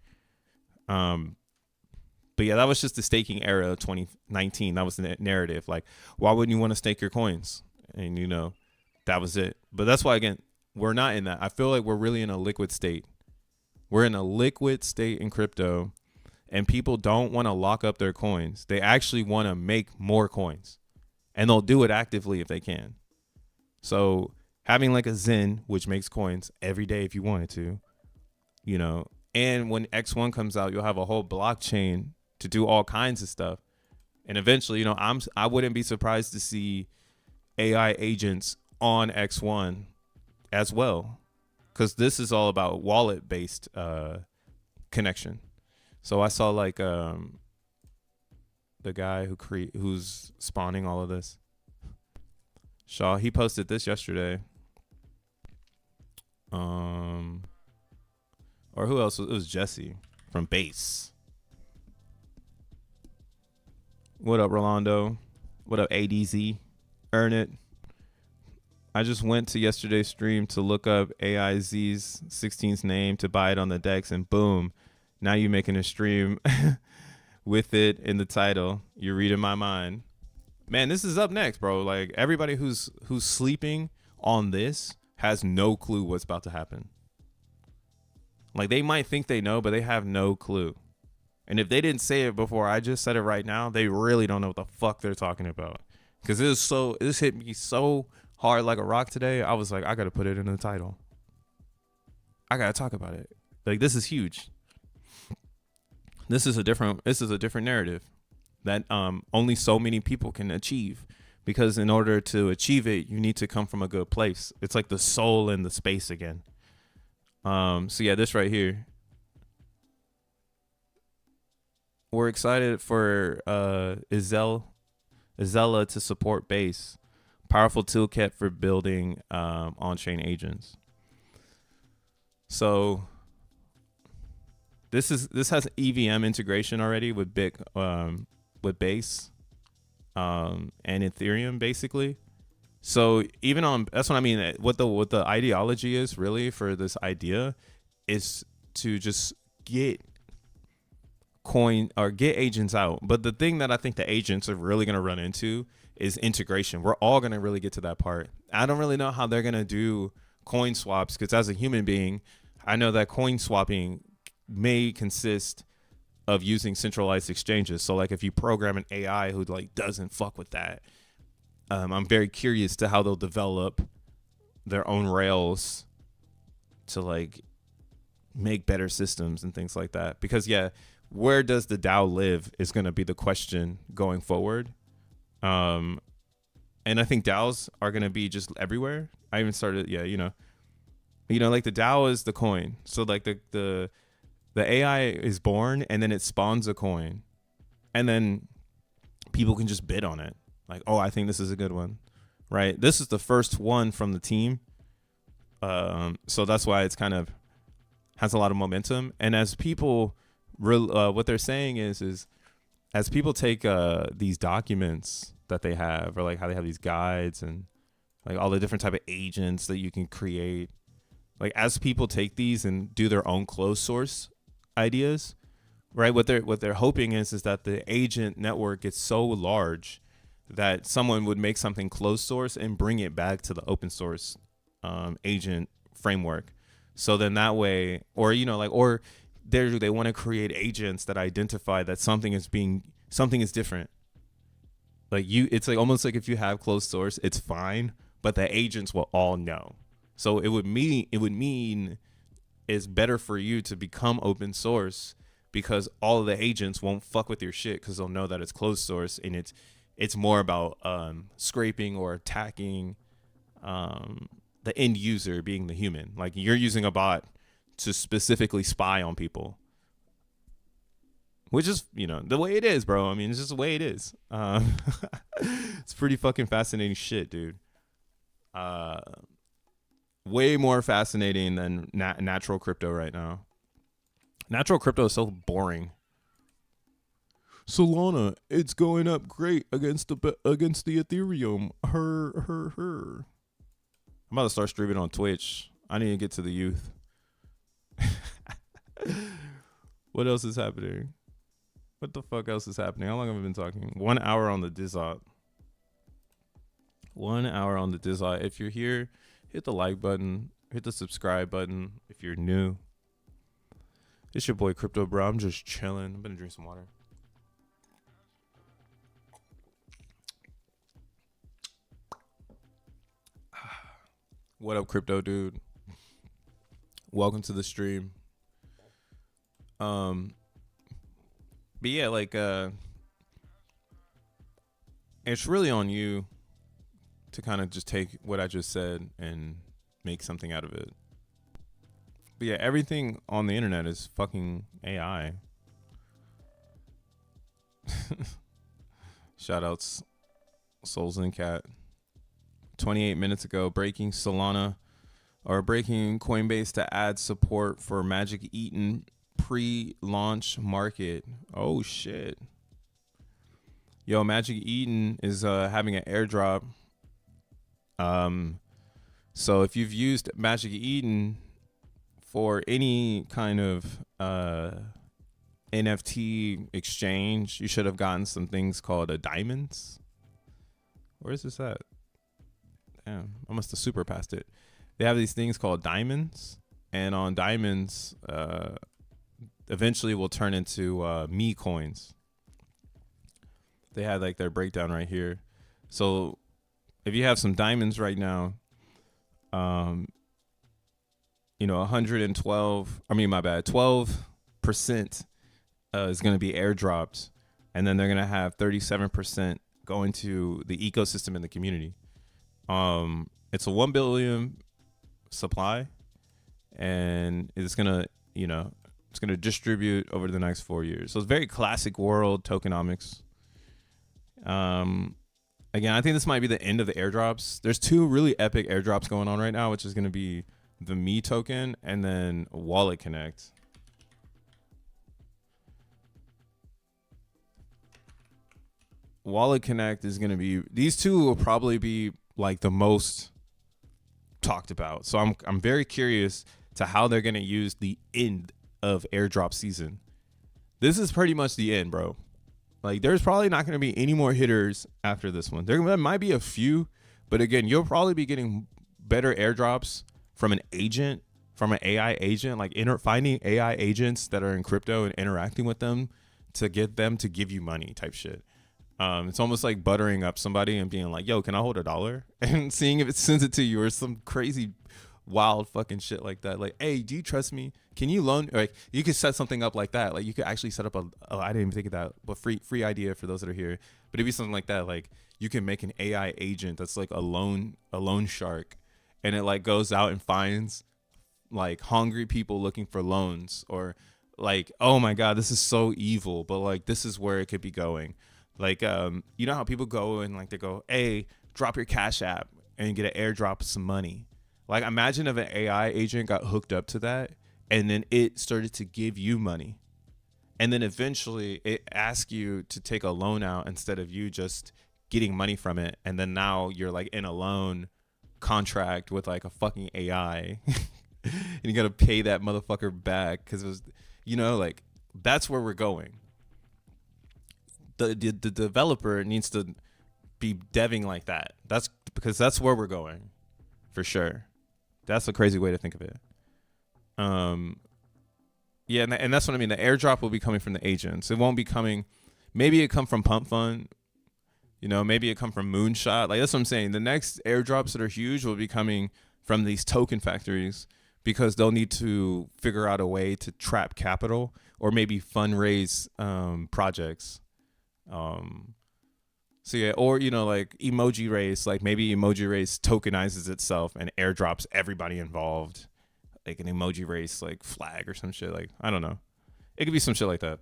But yeah, that was just the staking era of 2019. That was the narrative. Like, why wouldn't you want to stake your coins? And, you know, that was it. But that's why, again, we're not in that. I feel like we're really in a liquid state. We're in a liquid state in crypto, and people don't want to lock up their coins. They actually want to make more coins, and they'll do it actively if they can. So having like a XEN, which makes coins every day if you wanted to, you know, and when X1 comes out, you'll have a whole blockchain to do all kinds of stuff. And eventually, you know, I wouldn't be surprised to see AI agents on X1 as well, because this is all about wallet-based connection. So I saw like the guy who's spawning all of this, Shaw. He posted this yesterday. Or who else? It was Jesse from Base. What up, Rolando? What up, ADZ? Earn it. I just went to yesterday's stream to look up ai16z's name to buy it on the DEX, and boom, now you're making a stream with it in the title. You're reading my mind. Man, this is up next, bro. Like, everybody who's sleeping on this has no clue what's about to happen. Like, they might think they know, but they have no clue. And if they didn't say it before I just said it right now, they really don't know what the fuck they're talking about. Because this hit me so hard like a rock today. I was like, I got to put it in the title. I got to talk about it. Like, this is huge. This is a different narrative that only so many people can achieve. Because in order to achieve it, you need to come from a good place. It's like the soul in the space again. So yeah, this right here. We're excited for XENblocks Zella to support Base. Powerful toolkit for building on-chain agents. So this has EVM integration already with with Base and Ethereum basically. So even on, that's what I mean. What the ideology is really for this idea is to just get coin or get agents out. But the thing that I think the agents are really going to run into is integration. We're all going to really get to that part. I don't really know how they're going to do coin swaps, because as a human being, I know that coin swapping may consist of using centralized exchanges. So like if you program an AI who like doesn't fuck with that, I'm very curious to how they'll develop their own rails to like make better systems and things like that. Because yeah, where does the DAO live is going to be the question going forward. And I think DAOs are going to be just everywhere. I even started, like the DAO is the coin. So like the AI is born and then it spawns a coin, and then people can just bid on it. Like, oh, I think this is a good one, right? This is the first one from the team. So that's why it's kind of has a lot of momentum. And as people, what they're saying is as people take these documents that they have, or like how they have these guides and like all the different type of agents that you can create, like as people take these and do their own closed source ideas, right? What they're hoping is that the agent network gets so large that someone would make something closed source and bring it back to the open source agent framework. So then that way, or they want to create agents that identify that something is different. Like it's like almost like if you have closed source, it's fine, but the agents will all know. So it would mean it's better for you to become open source, because all of the agents won't fuck with your shit because they'll know that it's closed source, and it's more about scraping or attacking the end user being the human. Like you're using a bot to specifically spy on people, which is, the way it is, bro. I mean, it's just the way it is. It's pretty fucking fascinating shit, dude. Way more fascinating than natural crypto right now. Natural crypto is so boring. Solana, it's going up great against the Ethereum. Her. I'm about to start streaming on Twitch. I need to get to the youth. What else is happening? What the fuck else is happening? How long have I been talking? 1 hour on the Dizot. 1 hour on the Dizot. If you're here, hit the like button. Hit the subscribe button if you're new. It's your boy Crypto Bro. I'm just chilling. I'm gonna drink some water. What up, crypto dude? Welcome to the stream. But yeah, like it's really on you to kind of just take what I just said and make something out of it. But yeah, everything on the internet is fucking AI. Shout outs SolXEN Cat. 28 minutes ago, breaking Coinbase to add support for Magic Eden pre-launch market. Oh shit. Yo, Magic Eden is having an airdrop. So if you've used Magic Eden for any kind of NFT exchange, you should have gotten some things called diamonds. Where is this at? Damn, I must have super passed it. They have these things called diamonds, and on diamonds, eventually will turn into me coins. They had like their breakdown right here. So if you have some diamonds right now, 112, 12% is going to be airdropped, and then they're going to have 37% going to the ecosystem and the community. It's a 1 billion supply, and it's gonna, it's gonna distribute over the next 4 years. So it's very classic world tokenomics. Again, I think this might be the end of the airdrops. There's two really epic airdrops going on right now, which is going to be the Me token and then Wallet Connect. Wallet Connect is going to be, these two will probably be like the most talked about. So I'm very curious to how they're going to use the end of airdrop season. This is pretty much the end, bro. Like, there's probably not going to be any more hitters after this one. There might be a few, but again, you'll probably be getting better airdrops from an agent, from an AI agent, like finding AI agents that are in crypto and interacting with them to get them to give you money type shit. It's almost like buttering up somebody and being like, yo, can I hold $1? And seeing if it sends it to you or some crazy wild fucking shit like that. Like, hey, do you trust me? Can you loan? Like, you could set something up like that. Like, you could actually set up I didn't even think of that, but free idea for those that are here. But it'd be something like that. Like, you can make an AI agent that's like a loan shark, and it like goes out and finds like hungry people looking for loans, or like, oh my God, this is so evil, but like, this is where it could be going. Like, you know how people go and like, they go, hey, drop your Cash App and get an airdrop of some money. Like, imagine if an AI agent got hooked up to that and then it started to give you money. And then eventually it asks you to take a loan out instead of you just getting money from it. And then now you're like in a loan contract with like a fucking AI and you got to pay that motherfucker back because it was, you know, like, that's where we're going. The developer needs to be deving like that. That's because that's where we're going for sure. That's a crazy way to think of it. Yeah, and that's what I mean. The airdrop will be coming from the agents. It won't be coming. Maybe it come from Pump Fund. You know, maybe it come from Moonshot. Like, that's what I'm saying. The next airdrops that are huge will be coming from these token factories because they'll need to figure out a way to trap capital or maybe fundraise projects. So yeah, or, you know, like Emoji Race, like maybe Emoji Race tokenizes itself and airdrops everybody involved, like an Emoji Race like flag or some shit. Like, I don't know, it could be some shit like that.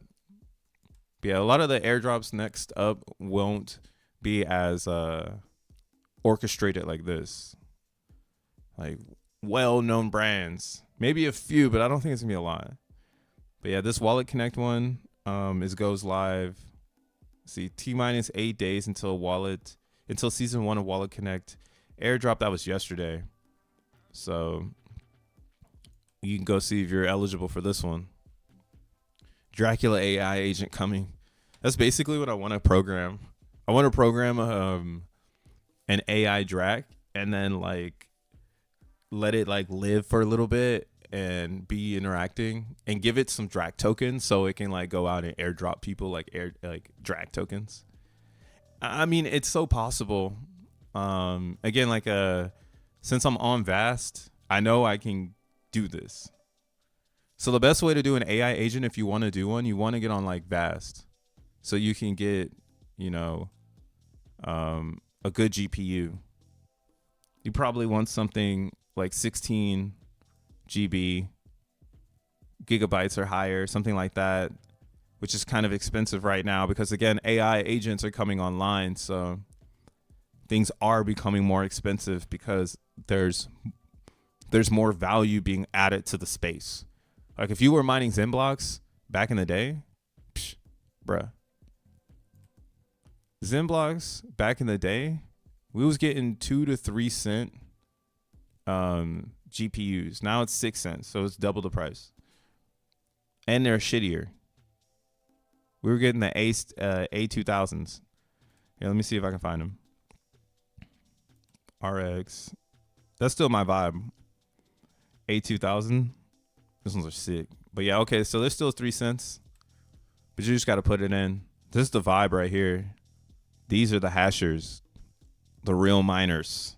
But yeah, a lot of the airdrops next up won't be as orchestrated like this, like well-known brands, maybe a few, but I don't think it's gonna be a lot. But yeah, this Wallet Connect one goes live. See, T-minus 8 days until season 1 of Wallet Connect. Airdrop, that was yesterday. So you can go see if you're eligible for this one. Dracula AI agent coming. That's basically what I want to program. I want to program an AI Drac and then like let it like live for a little bit and be interacting and give it some Drac tokens so it can like go out and airdrop people like Drac tokens. I mean, it's so possible. Again, like since I'm on Vast, I know I can do this. So the best way to do an AI agent, if you want to do one, you want to get on like Vast so you can get, you know, a good GPU. You probably want something like 16 GB, gigabytes or higher, something like that, which is kind of expensive right now because, again, AI agents are coming online. So things are becoming more expensive because there's more value being added to the space. Like, if you were mining XENblocks back in the day, bruh. XENblocks back in the day, we was getting 2 to 3 cent GPUs. Now it's 6 cents, so it's double the price. And they're shittier. We were getting the A2000s. Yeah, let me see if I can find them. RX. That's still my vibe. A2000. These ones are sick. But yeah, okay, so they're still 3 cents. But you just got to put it in. This is the vibe right here. These are the hashers. The real miners.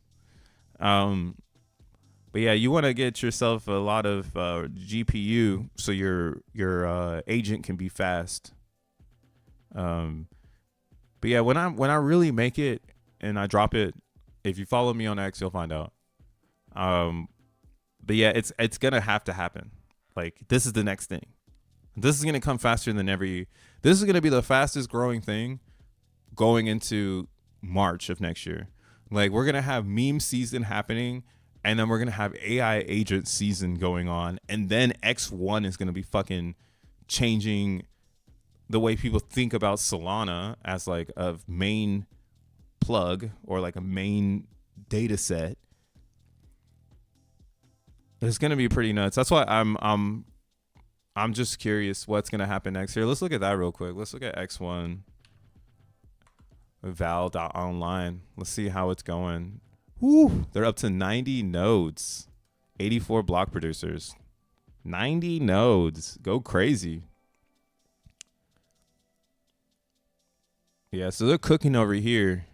But yeah, you want to get yourself a lot of GPU so your agent can be fast. But yeah, when I really make it and I drop it, if you follow me on X, you'll find out. But yeah, it's gonna have to happen. Like, this is the next thing. This is gonna come faster than ever. This is gonna be the fastest growing thing going into March of next year. Like, we're gonna have meme season happening, and then we're gonna have AI agent season going on, and then X1 is gonna be fucking changing the way people think about Solana as like a main plug or like a main data set. It's gonna be pretty nuts. That's why I'm just curious what's gonna happen next year. Let's look at that real quick. Let's look at X1 val.online. Let's see how it's going. Woo, they're up to 90 nodes, 84 block producers, 90 nodes. Go crazy. Yeah, so they're cooking over here.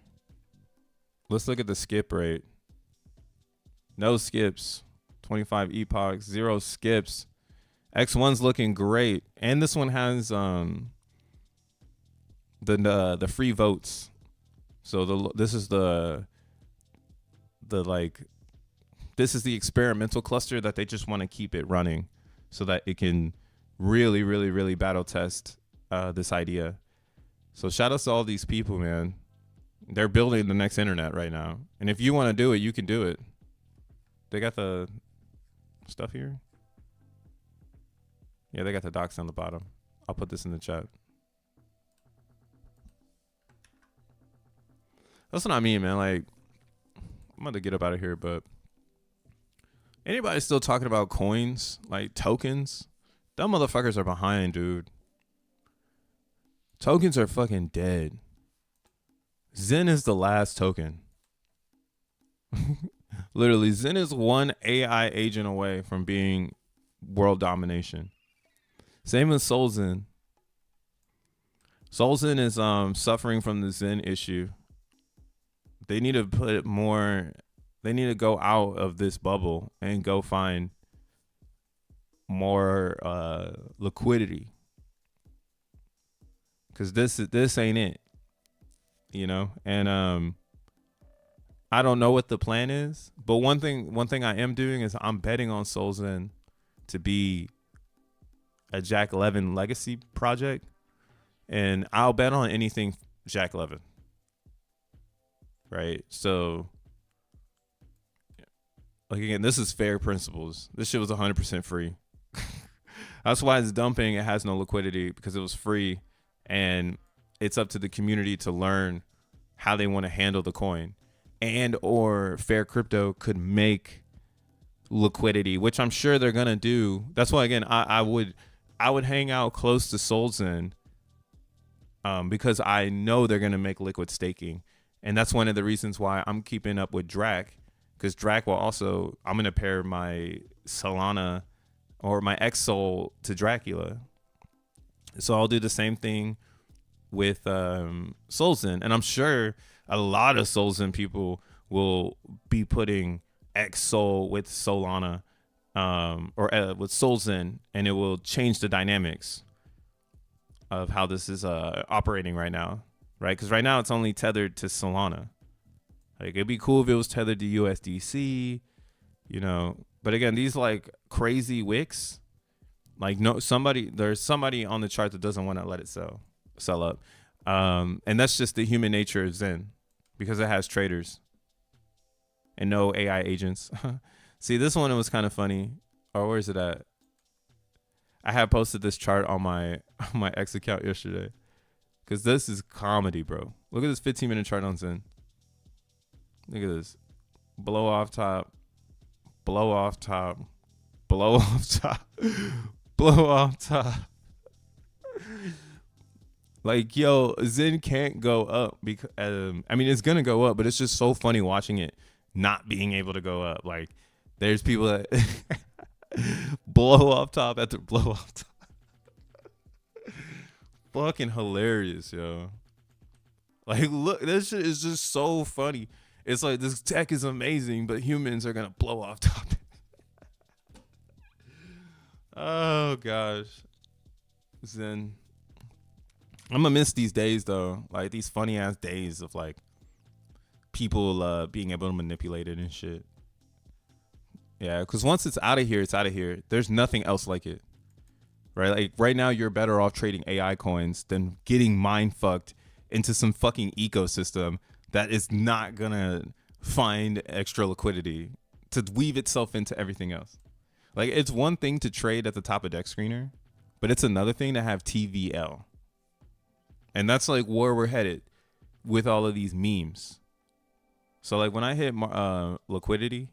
Let's look at the skip rate. No skips. 25 epochs, 0 skips. X1's looking great, and this one has the free votes. So this is the experimental cluster that they just want to keep it running, so that it can really battle test this idea. So shout out to all these people, man. They're building the next internet right now, and if you want to do it, you can do it. They got the stuff here. Yeah, they got the docs on the bottom. I'll put this in the chat. That's what I mean, man. Like, I'm about to get up out of here, but anybody still talking about coins, like tokens? Them motherfuckers are behind, dude. Tokens are fucking dead. Zen is the last token. Literally, Zen is one AI agent away from being world domination. Same with solXEN. solXEN is suffering from the Zen issue. They need to put more. They need to go out of this bubble and go find more liquidity. Cause this ain't it, you know. And I don't know what the plan is, but one thing I am doing is I'm betting on solXEN to be a Jack Levin legacy project, and I'll bet on anything Jack Levin. Right, so like again, this is fair principles. This shit was 100% free. That's why it's dumping. It has no liquidity because it was free. And it's up to the community to learn how they want to handle the coin, and or Fair Crypto could make liquidity, which I'm sure they're gonna do. That's why again I would hang out close to solXEN because I know they're gonna make liquid staking, and that's one of the reasons why I'm keeping up with Drac, because Drac will also, I'm gonna pair my Solana or my XSol to Dracula. So I'll do the same thing with solXEN, and I'm sure a lot of solXEN people will be putting XSol with Solana or with solXEN, and it will change the dynamics of how this is operating right now, right? Because right now it's only tethered to Solana. Like, it'd be cool if it was tethered to USDC, you know. But again, these like crazy wicks. Like there's somebody on the chart that doesn't want to let it sell up. And that's just the human nature of Zen, because it has traders and no AI agents. See, this one was kind of funny. Or where is it at? I had posted this chart on my X account yesterday, because this is comedy, bro. Look at this 15-minute chart on Zen. Look at this. Blow off top, blow off top, blow off top. Blow off top. Like, yo, Zen can't go up because I mean, it's gonna go up, but it's just so funny watching it not being able to go up. Like, there's people that blow off top after blow off top. Fucking hilarious, yo. Like, look, this shit is just so funny. It's like, this tech is amazing, but humans are gonna blow off top. Oh gosh, Zen. I'm gonna miss these days though, like these funny ass days of like people being able to manipulate it and shit. Yeah, because once it's out of here, it's out of here. There's nothing else like it, right? Like right now, you're better off trading AI coins than getting mind fucked into some fucking ecosystem that is not gonna find extra liquidity to weave itself into everything else. Like, it's one thing to trade at the top of deck screener, but it's another thing to have TVL. And that's like where we're headed with all of these memes. So like when I hit liquidity,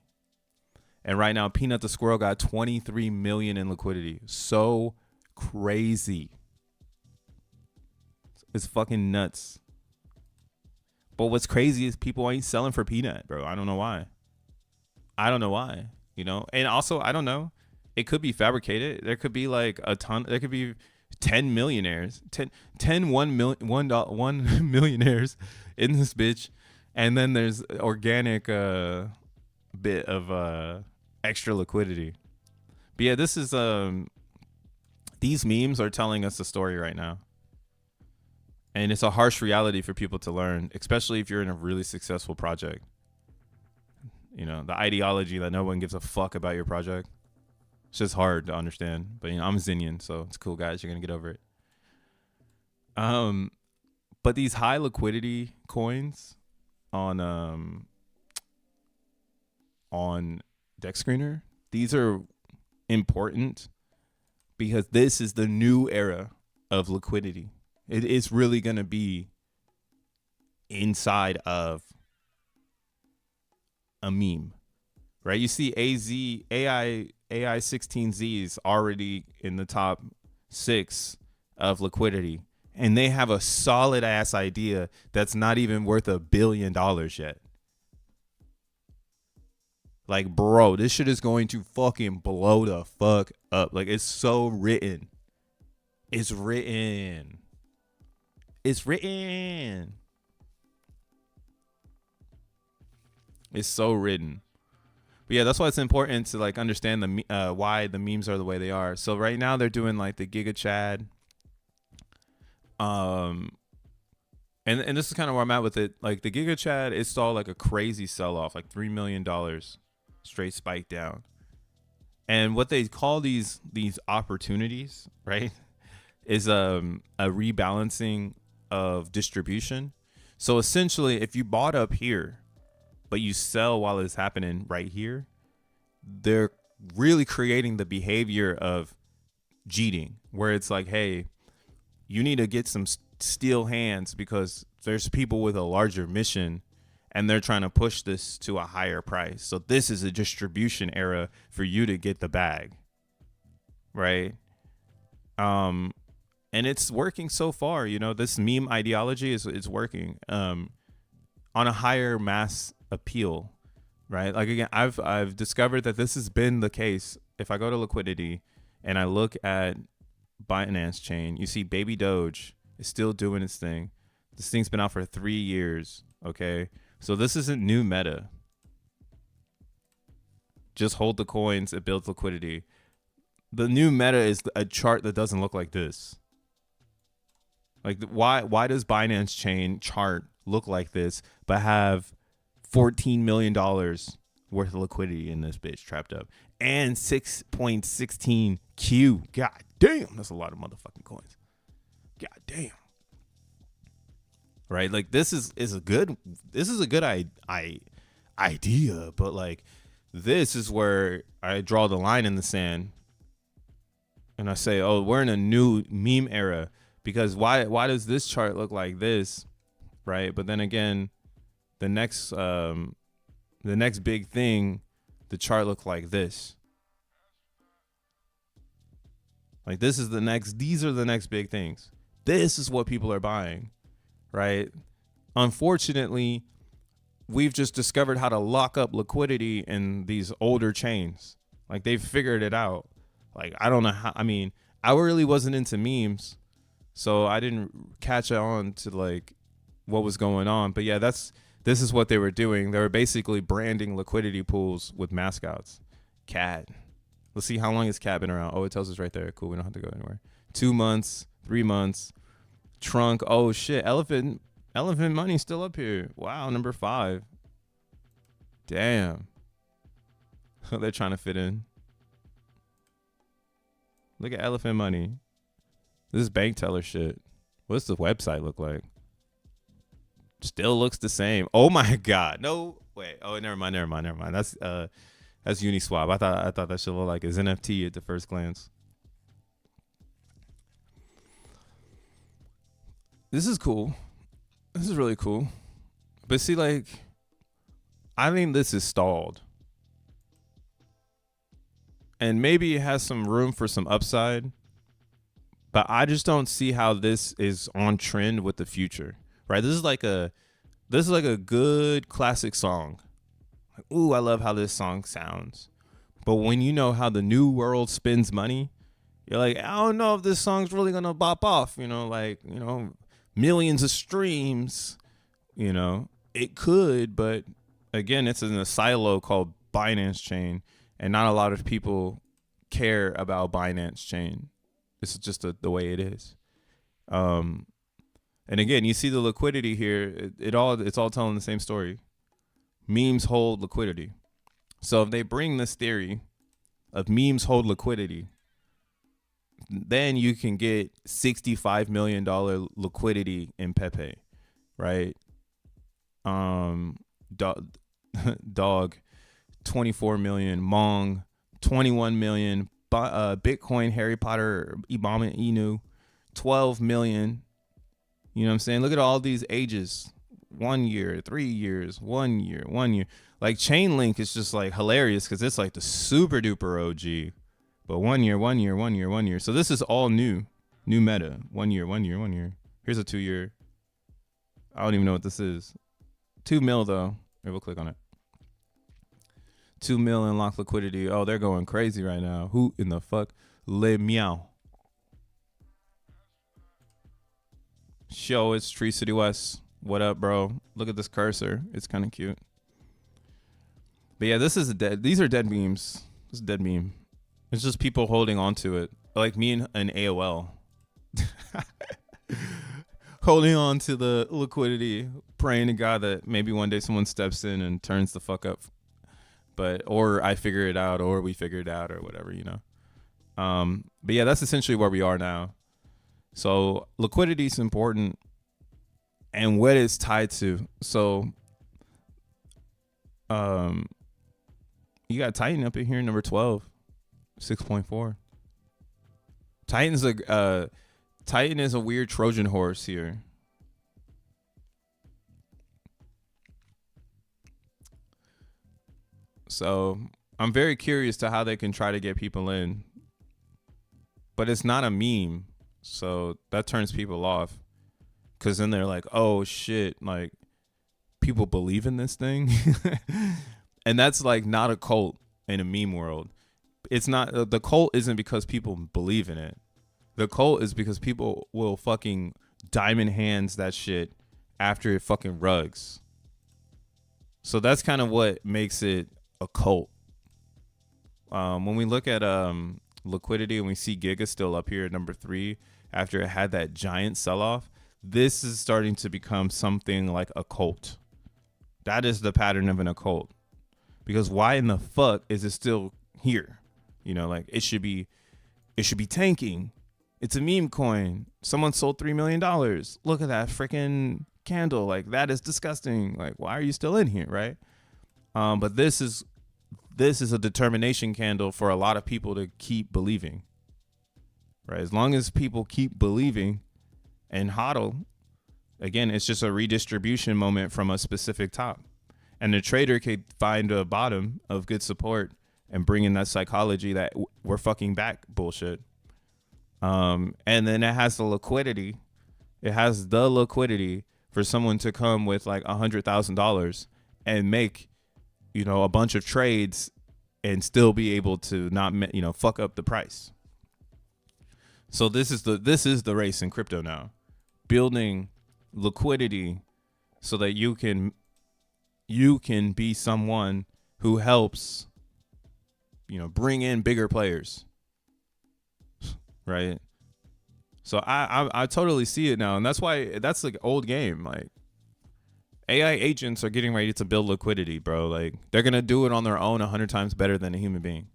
and right now Peanut the Squirrel got 23 million in liquidity. So crazy. It's fucking nuts. But what's crazy is people ain't selling for Peanut, bro. I don't know why. You know? And also, I don't know. It could be fabricated. There could be like a ton. There could be 10 millionaires. 1 millionaires in this bitch. And then there's organic bit of extra liquidity. But yeah, this is these memes are telling us a story right now. And it's a harsh reality for people to learn, especially if you're in a really successful project. You know, the ideology that no one gives a fuck about your project. It's just hard to understand. But, you know, I'm Zinian, so it's cool, guys. You're going to get over it. But these high liquidity coins on Deck Screener, these are important because this is the new era of liquidity. It is really going to be inside of a meme, right? You see AI16z is already in the top 6 of liquidity, and they have a solid ass idea that's not even worth $1 billion yet. Like, bro, this shit is going to fucking blow the fuck up. Like, it's so written. It's written. It's written. It's so written. But yeah, that's why it's important to like understand the why the memes are the way they are. So right now they're doing like the Giga Chad. And this is kind of where I'm at with it. Like the Giga Chad, it saw like a crazy sell off, like $3 million straight spike down. And what they call these opportunities, right, is a rebalancing of distribution. So essentially, if you bought up here, but you sell while it's happening right here, they're really creating the behavior of cheating, where it's like, hey, you need to get some steel hands because there's people with a larger mission and they're trying to push this to a higher price. So this is a distribution era for you to get the bag, right? And it's working so far. You know, this meme ideology is working on a higher mass appeal, right? Like, again, I've discovered that this has been the case. If I go to liquidity and I look at Binance chain, you see Baby Doge is still doing its thing. This thing's been out for 3 years. Okay, so this isn't new meta. Just hold the coins. It builds liquidity. The new meta is a chart that doesn't look like this. Like, why does Binance chain chart look like this, but have $14 million worth of liquidity in this bitch trapped up and 6.16 Q? God damn, that's a lot of motherfucking coins. God damn. Right? Like, this is a good idea, but like, this is where I draw the line in the sand and I say, oh, we're in a new meme era. Because why does this chart look like this, right? But then again, the next big thing, the chart looked like this. Like, these are the next big things. This is what people are buying, right? Unfortunately, we've just discovered how to lock up liquidity in these older chains. Like, they've figured it out. Like, I don't know how. I mean, I really wasn't into memes, so I didn't catch on to like what was going on. But yeah, this is what they were doing. They were basically branding liquidity pools with mascots. Cat. Let's see, how long has Cat been around? Oh, it tells us right there. Cool, we don't have to go anywhere. 2 months, 3 months. Trunk. Oh shit. Elephant Money still up here. Wow, number 5. Damn. They're trying to fit in. Look at Elephant Money. This is bank teller shit. What's the website look like? Still looks the same. Oh my god. No, wait. Oh, never mind. That's Uniswap. I thought that should look like his NFT at the first glance. This is cool. This is really cool. But see, like, I think this is stalled. And maybe it has some room for some upside. But I just don't see how this is on trend with the future. Right? This is like a good classic song. Like, ooh, I love how this song sounds. But when you know how the new world spends money, you're like, I don't know if this song's really gonna bop off, millions of streams, it could, but again, it's in a silo called Binance Chain, and not a lot of people care about Binance Chain. This is just the way it is. And again, you see the liquidity here. It's all telling the same story. Memes hold liquidity. So if they bring this theory of memes hold liquidity, then you can get $65 million liquidity in P.o.P, right? Dog, 24 million. Mong, 21 million. Bitcoin, Harry Potter, Ibama, Inu, 12 million. You know what I'm saying? Look at all these ages. 1 year, 3 years, 1 year, 1 year. Like Chainlink is just like hilarious because it's like the super duper OG. But 1 year, 1 year, 1 year, 1 year. So this is all new meta. 1 year, 1 year, 1 year. Here's a 2 year. I don't even know what this is. 2 mil though. Maybe we'll click on it. 2 mil in lock liquidity. Oh, they're going crazy right now. Who in the fuck? Le meow. Show, it's Tree City West. What up, bro? Look at this cursor. It's kind of cute. But yeah, these are dead memes. This is a dead meme. It's just people holding on to it. Like me and AOL. Holding on to the liquidity, praying to God that maybe one day someone steps in and turns the fuck up. Or I figure it out, or we figure it out, or whatever, But yeah, that's essentially where we are now. So liquidity is important, and what it's tied to. So, you got Titan up in here, number 12, 6.4. Titan is a weird Trojan horse here. So I'm very curious to how they can try to get people in, but it's not a meme. So that turns people off, because then they're like, oh shit, like people believe in this thing. And that's like not a cult in a meme world. It's not, the cult isn't because people believe in it. The cult is because people will fucking diamond hands that shit after it fucking rugs. So that's kind of what makes it a cult. When we look at liquidity and we see Giga still up here at number 3 after it had that giant sell-off, this is starting to become something like a cult. That is the pattern of an occult. Because why in the fuck is it still here? Like it should be tanking. It's a meme coin. Someone sold $3 million. Look at that freaking candle. Like that is disgusting. Like why are you still in here, right? But this is a determination candle for a lot of people to keep believing, right? As long as people keep believing and hodl, again, it's just a redistribution moment from a specific top. And the trader could find a bottom of good support and bring in that psychology that we're fucking back bullshit. And then it has the liquidity. It has the liquidity for someone to come with like $100,000 and make, a bunch of trades and still be able to not, fuck up the price. So this is the race in crypto now, building liquidity so that you can be someone who helps, bring in bigger players. Right. So I totally see it now. And that's why that's like old game. Like AI agents are getting ready to build liquidity, bro. Like they're going to do it on their own 100 times better than a human being.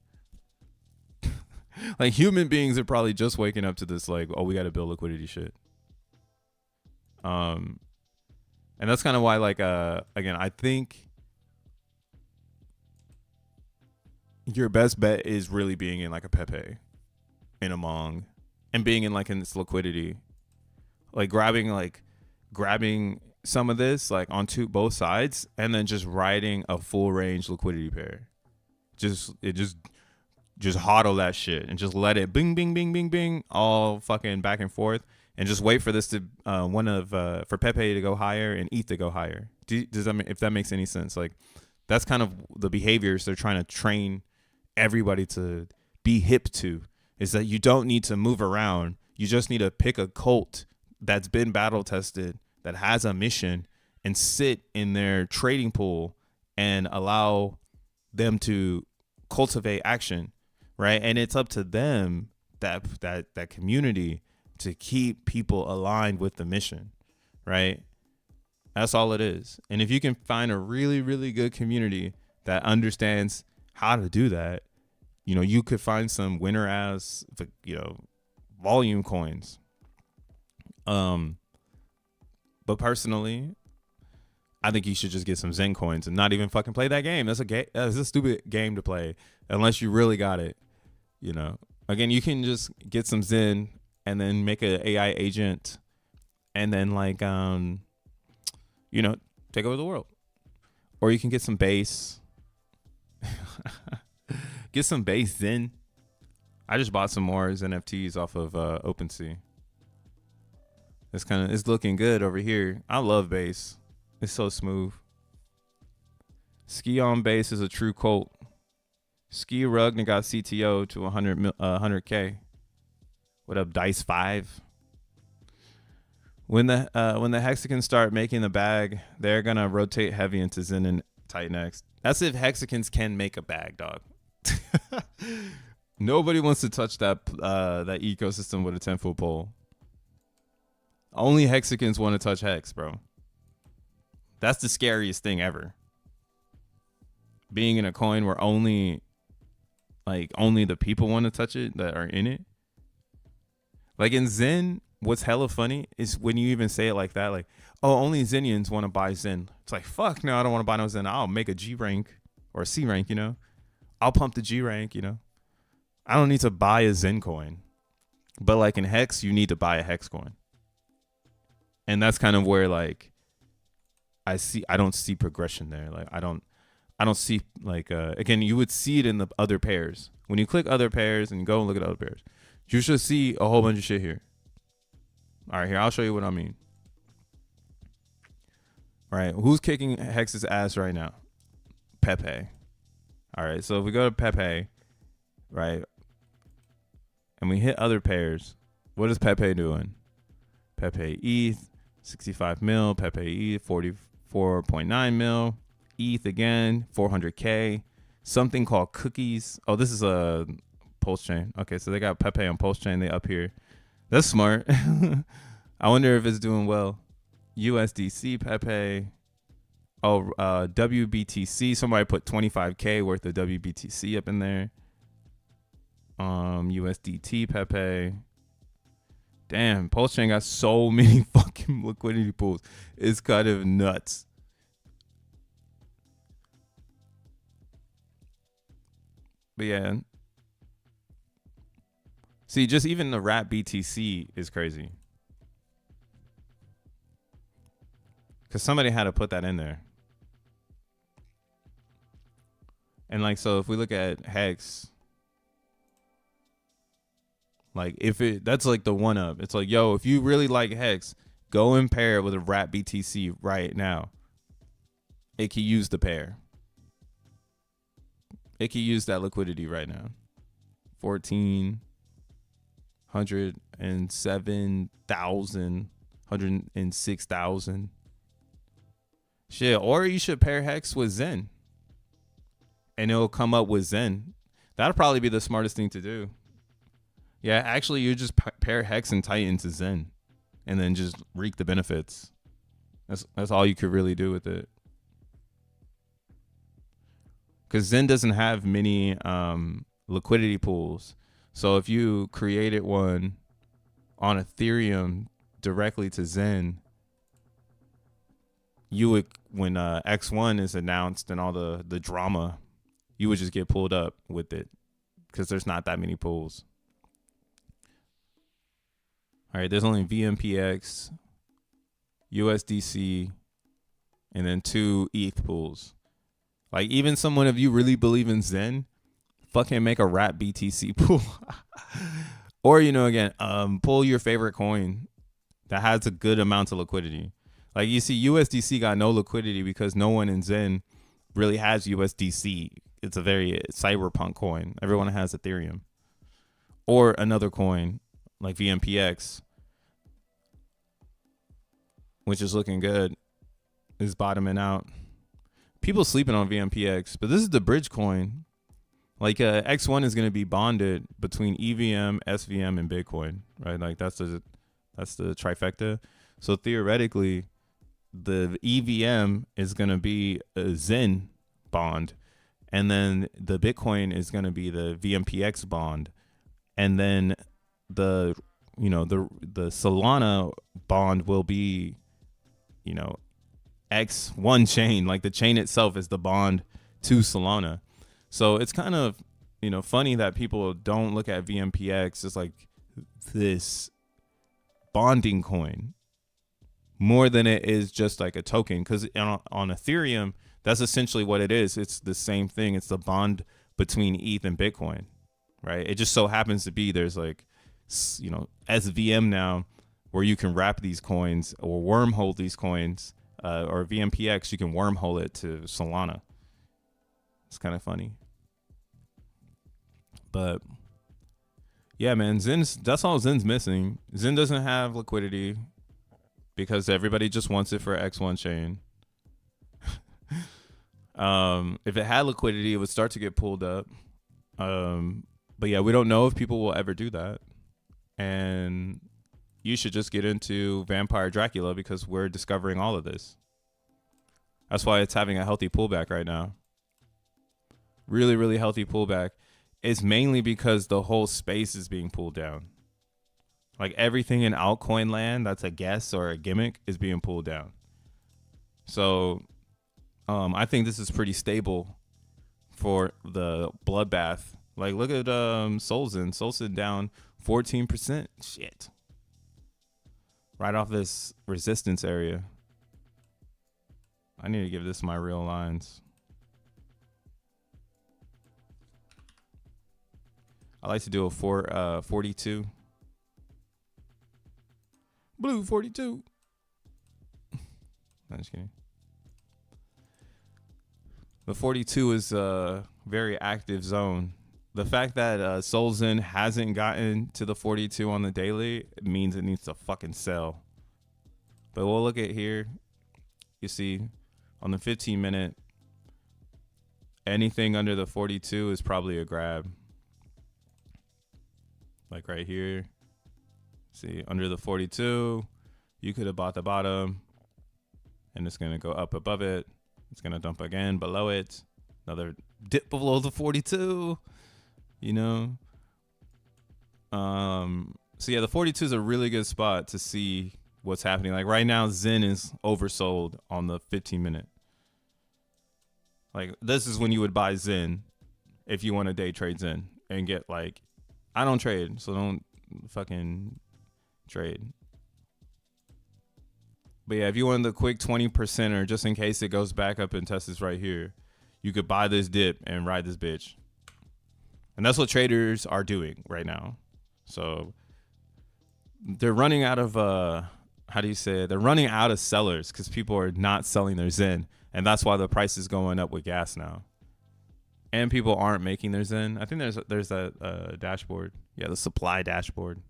Like human beings are probably just waking up to this, like, oh, we got to build liquidity shit. And that's kind of why, like, again, I think your best bet is really being in like a Pepe, in a Mong, and being in like in this liquidity, like grabbing some of this like on both sides, and then just riding a full range liquidity pair. Just hodl that shit and just let it bing bing bing bing bing all fucking back and forth, and just wait for this to for Pepe to go higher and ETH to go higher. Does that if that makes any sense? Like, that's kind of the behaviors they're trying to train everybody to be hip to, is that you don't need to move around. You just need to pick a cult that's been battle tested, that has a mission, and sit in their trading pool and allow them to cultivate action, right? And it's up to them, that community, to keep people aligned with the mission, right? That's all it is. And if you can find a really, really good community that understands how to do that, you know, you could find some winner ass, you know, volume coins. But personally, I think you should just get some Zen coins and not even fucking play that game. That's a stupid game to play unless you really got it. You know, again, you can just get some Zen and then make an AI agent, and then like you know, take over the world. Or you can get some base. Get some base Zen. I just bought some more xeNFTs off of OpenSea. It's looking good over here. I love base. It's so smooth. Ski on base is a true cult. Ski Rugna got CTO to 100K. What up, Dice 5? When the hexagons start making the bag, they're gonna rotate heavy into Zen and Titan X. That's if hexagons can make a bag, dog. Nobody wants to touch that ecosystem with a 10-foot pole. Only hexagons want to touch hex, bro. That's the scariest thing ever. Being in a coin where only the people want to touch it that are in it. Like in Zen, what's hella funny is when you even say it like that, like, oh, only Zenians want to buy Zen. It's like, fuck no, I don't want to buy no Zen. I'll make a G rank or a C rank, you know. I'll pump the G rank, you know. I don't need to buy a Zen coin. But like in Hex, you need to buy a Hex coin. And that's kind of where like I don't see progression there. Like I don't see like again, you would see it in the other pairs. When you click other pairs and go and look at other pairs, you should see a whole bunch of shit here. All right, here, I'll show you what I mean. All right, who's kicking Hex's ass right now? Pepe. All right, so if we go to Pepe, right, and we hit other pairs, what is Pepe doing? Pepe ETH, 65 mil. Pepe ETH, 44.9 mil. ETH again, 400K. Something called cookies. Oh, this is a Pulse chain. Okay, so they got Pepe on Pulse chain. They up here. That's smart. I wonder if it's doing well. USDC Pepe. Oh, WBTC. Somebody put 25K worth of WBTC up in there. USDT Pepe. Damn, Pulse chain got so many fucking liquidity pools. It's kind of nuts. But yeah. See, just even the Rat BTC is crazy. Because somebody had to put that in there. And like, so if we look at Hex, like that's like the one up. It's like, yo, if you really like Hex, go and pair it with a Rat BTC right now. It can use the pair. It can use that liquidity right now. 107,000, 106,000. Shit, or you should pair Hex with Zen. And it'll come up with Zen. That'll probably be the smartest thing to do. Yeah, actually, you just pair Hex and Titan to Zen. And then just reap the benefits. That's all you could really do with it. Because Zen doesn't have many liquidity pools. So if you created one on Ethereum directly to Zen, you would, when X1 is announced and all the drama, you would just get pulled up with it because there's not that many pools. All right, there's only VMPX, USDC, and then 2 ETH pools. Like, even someone, if you really believe in Zen, fucking make a wrap BTC pool. Or, again, pull your favorite coin that has a good amount of liquidity. Like, you see, USDC got no liquidity because no one in Zen really has USDC. It's a very cyberpunk coin. Everyone has Ethereum. Or another coin like VMPX, which is looking good, is bottoming out. People sleeping on VMPX, but this is the bridge coin. Like X1 is going to be bonded between EVM, SVM, and Bitcoin, right? Like that's the trifecta. So theoretically, the EVM is going to be a Zen bond, and then the Bitcoin is going to be the VMPX bond, and then the Solana bond will be, X1 chain, like the chain itself is the bond to Solana. So it's kind of, funny that people don't look at VMPX as like this bonding coin more than it is just like a token. Because on Ethereum, that's essentially what it is. It's the same thing. It's the bond between ETH and Bitcoin, right? It just so happens to be there's like, SVM now where you can wrap these coins or wormhole these coins, or VMPX, you can wormhole it to Solana. It's kind of funny. But yeah, man, that's all Zen's missing. Zen doesn't have liquidity because everybody just wants it for X1 chain. If it had liquidity, it would start to get pulled up. But yeah, we don't know if people will ever do that. And you should just get into Vampire Dracula because we're discovering all of this. That's why it's having a healthy pullback right now. Really, really healthy pullback. It's mainly because the whole space is being pulled down. Like everything in altcoin land that's a guess or a gimmick is being pulled down. So I think this is pretty stable for the bloodbath. Like look at SolXEN. SolXEN down 14%. Shit. Right off this resistance area. I need to give this my real lines. I like to do a 42. Blue 42. I'm just kidding. The 42 is a very active zone. The fact that SolXEN hasn't gotten to the 42 on the daily means it needs to fucking sell. But we'll look at here. You see, on the 15-minute, anything under the 42 is probably a grab. Like right here. See, under the 42, you could have bought the bottom. And it's going to go up above it. It's going to dump again below it. Another dip below the 42. So yeah, the 42 is a really good spot to see what's happening. Like right now, Zen is oversold on the 15-minute. Like this is when you would buy Zen if you want to day trade Zen and get like, I don't trade, so don't fucking trade. But yeah, if you want the quick 20%er, just in case it goes back up and tests this right here, you could buy this dip and ride this bitch. And that's what traders are doing right now. So they're running out of, they're running out of sellers because people are not selling their Zen. And that's why the price is going up with gas now. And people aren't making their Zen. I think there's that dashboard. Yeah, the supply dashboard.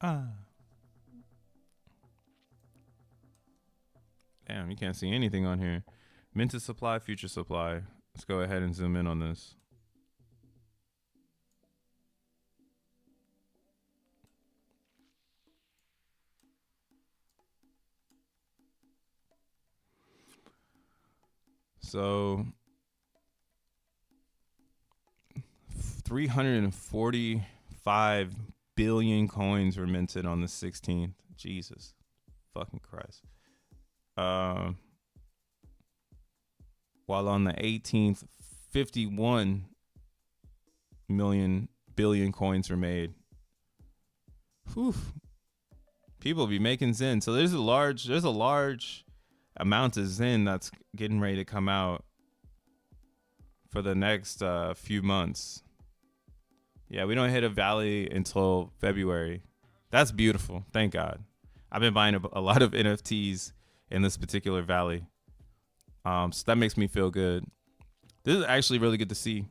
Damn, you can't see anything on here. Minted supply, future supply. Let's go ahead and zoom in on this. So 345 billion coins were minted on the 16th. Jesus fucking Christ. While on the 18th, 51 billion coins were made. Whew. People be making Zen. So there's a large amount of Zen that's getting ready to come out for the next few months. Yeah, we don't hit a valley until February. That's beautiful. Thank God. I've been buying a lot of NFTs in this particular valley. So that makes me feel good. This is actually really good to see,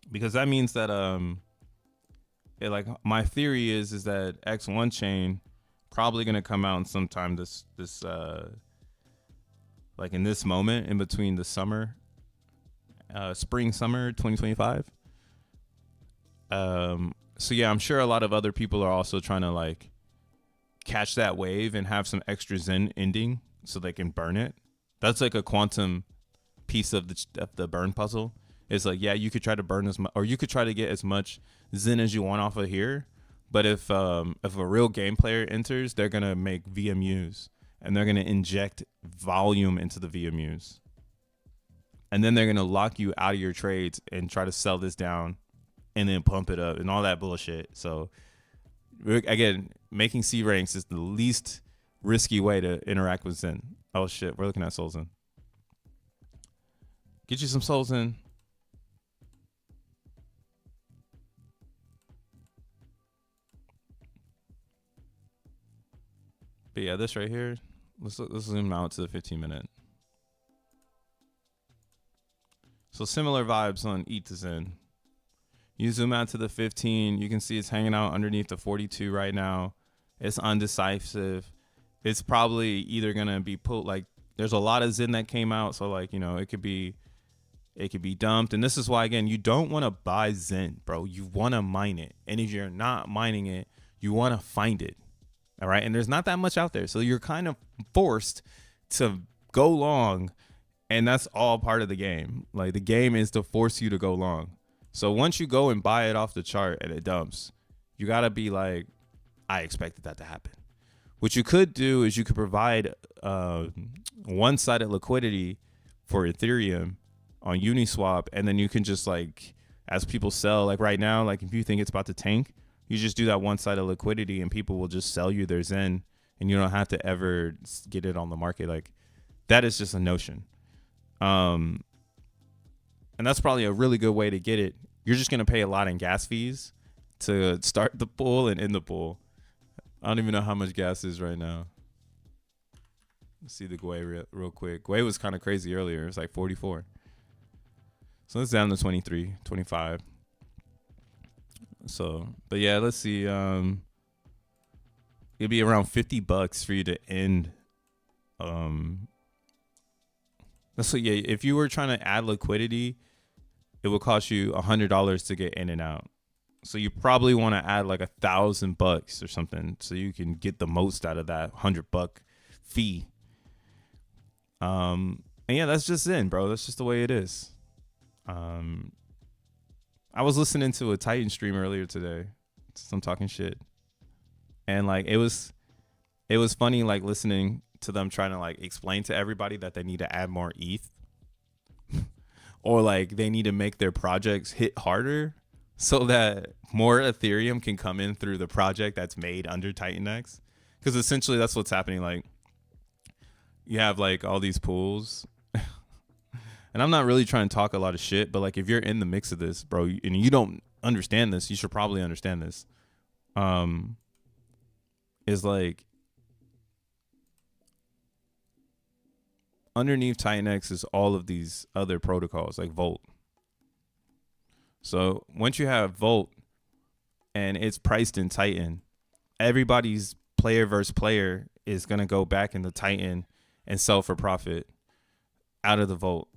because that means that my theory is that X1 chain probably gonna come out sometime this like in this moment in between the summer, spring summer 2025. So yeah, I'm sure a lot of other people are also trying to like catch that wave and have some extra Zen ending so they can burn it. That's like a quantum piece of the burn puzzle. It's like, yeah, you could try to burn as much, or you could try to get as much Zen as you want off of here. But if a real game player enters, they're gonna make VMUs and they're gonna inject volume into the VMUs, and then they're gonna lock you out of your trades and try to sell this down and then pump it up and all that bullshit. So again, making C ranks is the least risky way to interact with Zen. Oh shit, we're looking at solXEN. Get you some solXEN. But yeah, this right here, let's zoom out to the 15-minute. So similar vibes on ETH to Zen. You zoom out to the 15, you can see it's hanging out underneath the 42 right now. It's undecisive. It's probably either gonna be put, like, there's a lot of Zen that came out, so like, you know, it could be dumped. And this is why, again, you don't want to buy Zen, bro. You want to mine it, and if you're not mining it, you want to find it. All right, and there's not that much out there, so you're kind of forced to go long, and that's all part of the game. Like, the game is to force you to go long. So once you go and buy it off the chart and it dumps, you gotta be like, I expected that to happen. What you could do is you could provide one-sided liquidity for Ethereum on Uniswap, and then you can just, like, as people sell, like right now, like if you think it's about to tank, you just do that one-sided liquidity and people will just sell you their Zen, and you don't have to ever get it on the market. Like, that is just a notion. And that's probably a really good way to get it. You're just going to pay a lot in gas fees to start the pool and end the pool. I don't even know how much gas is right now. Let's see the Gwei real quick. Gwei was kind of crazy earlier. It was like 44. So it's down to 23, 25. So, but yeah, let's see. It'd be around $50 for you to end. So yeah, if you were trying to add liquidity, it would cost you $100 to get in and out. So you probably want to add like $1,000 or something, so you can get the most out of that $100 fee. And yeah, that's just Zen, bro. That's just the way it is. I was listening to a Titan stream earlier today. I'm talking shit, and like it was funny, like listening to them trying to like explain to everybody that they need to add more ETH, or like they need to make their projects hit harder so that more Ethereum can come in through the project that's made under TitanX. Because essentially that's what's happening. Like, you have like all these pools. And I'm not really trying to talk a lot of shit, but like if you're in the mix of this, bro, and you don't understand this, you should probably understand this. Is like underneath TitanX is all of these other protocols like Volt. So once you have Volt and it's priced in Titan, everybody's player versus player is going to go back into Titan and sell for profit out of the Volt.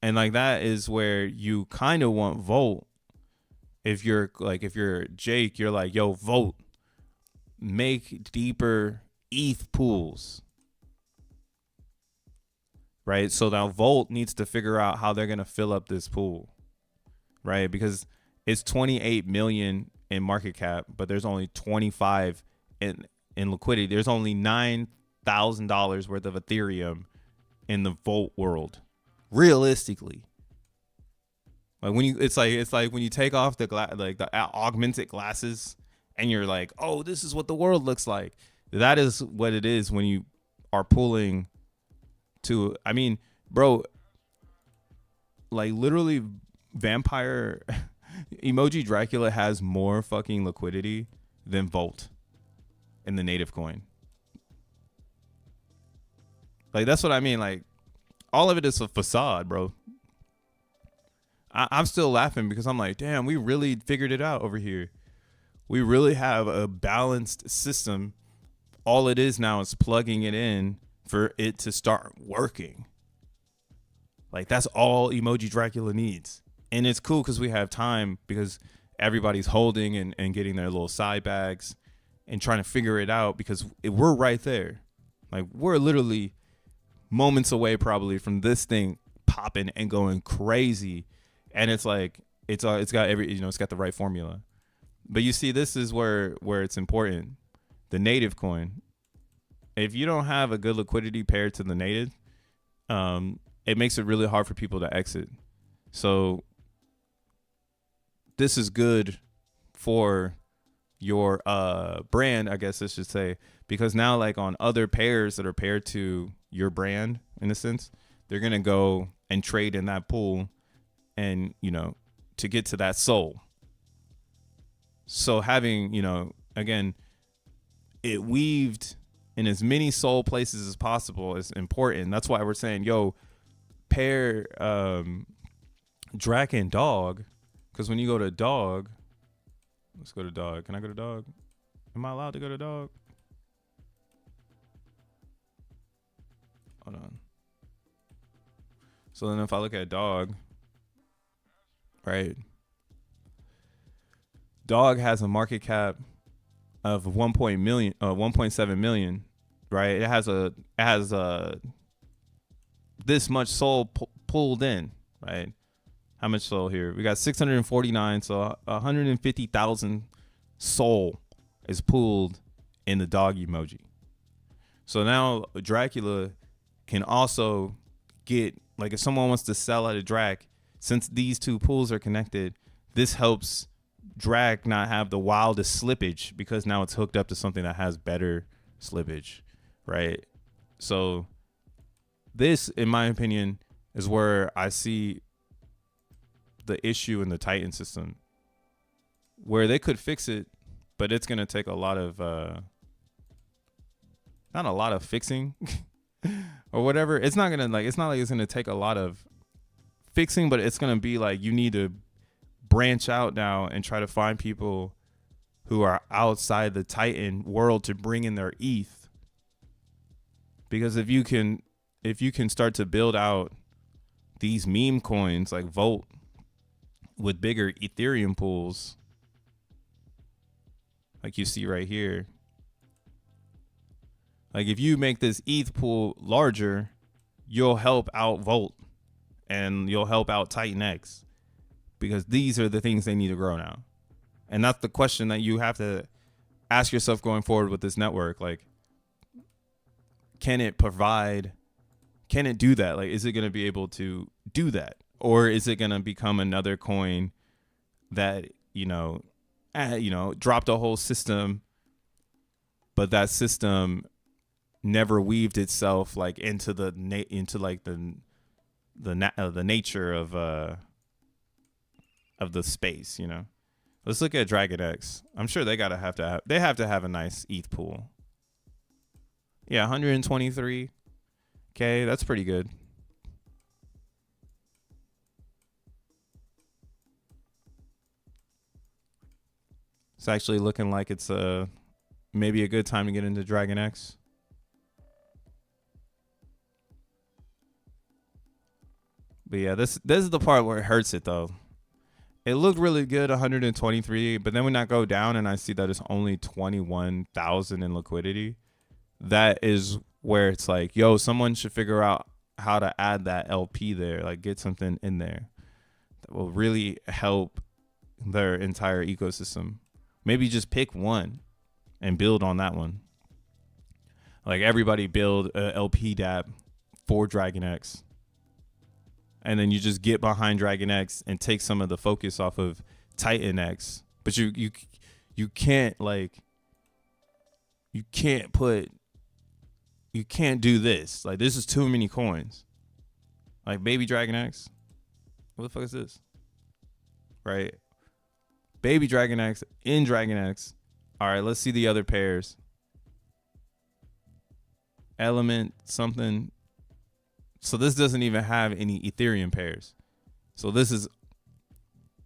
And like that is where you kind of want Volt. If you're Jake, you're like, yo, Volt, make deeper ETH pools. Right? So now Volt needs to figure out how they're going to fill up this pool. Right? Because it's 28 million in market cap, but there's only 25 in liquidity. There's only $9,000 worth of Ethereum in the Volt world, realistically. Like when you, it's like when you take off the the augmented glasses, and you're like, oh, this is what the world looks like. That is what it is when you are pulling to. I mean, bro, like literally, Vampire Emoji Dracula has more fucking liquidity than Volt in the native coin. Like that's what I mean. Like all of it is a facade, bro. I'm still laughing because I'm like, damn, we really figured it out over here. We really have a balanced system. All it is now is plugging it in for it to start working. Like that's all Emoji Dracula needs. And it's cool because we have time, because everybody's holding and getting their little side bags and trying to figure it out, because we're right there. Like we're literally moments away probably from this thing popping and going crazy. And it's like, it's got every, it's got the right formula. But you see, this is where it's important. The native coin. If you don't have a good liquidity paired to the native, it makes it really hard for people to exit. So this is good for your brand, I guess I should say, because now like on other pairs that are paired to your brand, in a sense, they're going to go and trade in that pool and, to get to that soul. So having, again, it weaved in as many soul places as possible is important. That's why we're saying, yo, pair Drac and Dog, because when you go to Dog, let's go to Dog. Can I go to Dog? Am I allowed to go to Dog? Hold on. So then if I look at Dog, right? Dog has a market cap of 1.7 million, right? It has this much soul pulled in, right? How much soul here? We got 649, so 150,000 soul is pooled in the dog emoji. So now Dracula can also get, like, if someone wants to sell at a Drac, since these two pools are connected, this helps Drac not have the wildest slippage, because now it's hooked up to something that has better slippage, right? So this, in my opinion, is where I see the issue in the Titan system, where they could fix it, but it's going to take a lot of, not a lot of fixing or whatever. It's not going to it's going to take a lot of fixing, but it's going to be like, you need to branch out now and try to find people who are outside the Titan world to bring in their ETH. Because if you can start to build out these meme coins like Volt with bigger Ethereum pools, like you see right here, like if you make this ETH pool larger, you'll help out Volt and you'll help out Titan X, because these are the things they need to grow now. And that's the question that you have to ask yourself going forward with this network. Like, can it do that? Like, is it going to be able to do that? Or is it going to become another coin that, dropped a whole system, but that system never weaved itself like into the nature of the space, Let's look at Dragon X. I'm sure they have to have a nice ETH pool. Yeah, 123K. That's pretty good. It's actually looking like it's maybe a good time to get into Dragon X. But yeah, this is the part where it hurts it though. It looked really good, 123, but then when I go down and I see that it's only 21,000 in liquidity, that is where it's like, yo, someone should figure out how to add that LP there, like get something in there that will really help their entire ecosystem. Maybe just pick one and build on that one. Like everybody build a LP dApp for Dragon X. And then you just get behind Dragon X and take some of the focus off of Titan X. But you can't do this. Like, this is too many coins. Like Baby Dragon X. What the fuck is this? Right? Baby Dragon X in Dragon X. All right, let's see the other pairs. Element something. So this doesn't even have any Ethereum pairs. So this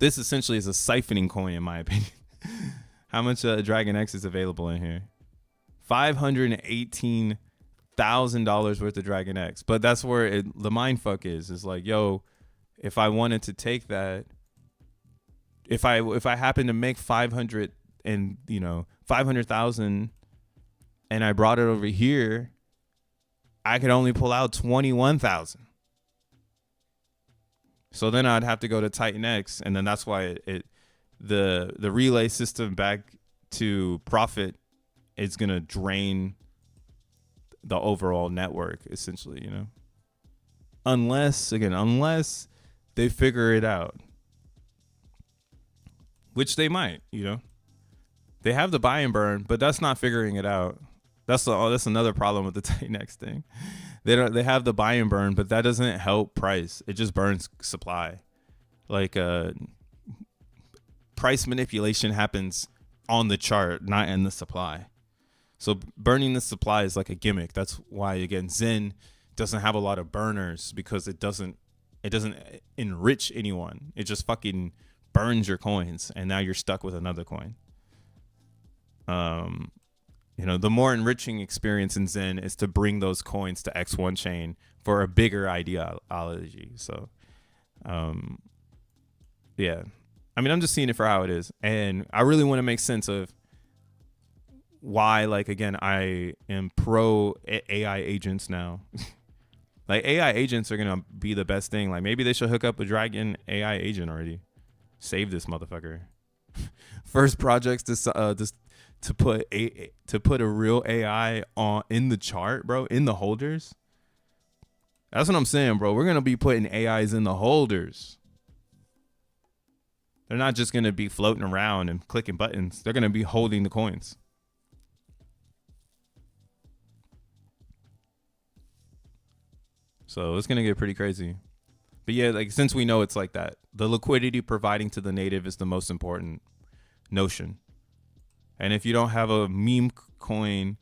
essentially is a siphoning coin, in my opinion. How much Dragon X is available in here? $518,000 worth of Dragon X. But that's where the mind fuck is. It's like, yo, if I wanted to take that, if I happen to make 500 and 500,000, and I brought it over here, I could only pull out 21,000. So then I'd have to go to Titan X, and then that's why the relay system back to profit is gonna drain the overall network, essentially, Unless they figure it out, which they might, They have the buy and burn, but that's not figuring it out. That's another problem with the Titan X thing. They have the buy and burn, but that doesn't help price. It just burns supply. Like price manipulation happens on the chart, not in the supply. So burning the supply is like a gimmick. That's why, again, Zen doesn't have a lot of burners, because it doesn't enrich anyone. It just fucking burns your coins, and now you're stuck with another coin. The more enriching experience in Zen is to bring those coins to X1 chain for a bigger ideology. So, yeah. I mean, I'm just seeing it for how it is. And I really want to make sense of why, again, I am pro AI agents now. AI agents are going to be the best thing. Maybe they should hook up a Dragon AI agent already. Save this motherfucker. First projects to put a real AI in the chart, bro, in the holders. That's what I'm saying, bro. We're gonna be putting AIs in the holders. They're not just gonna be floating around and clicking buttons. They're gonna be holding the coins. So it's gonna get pretty crazy. But yeah, since we know it's like that, the liquidity providing to the native is the most important notion. And if you don't have a meme coin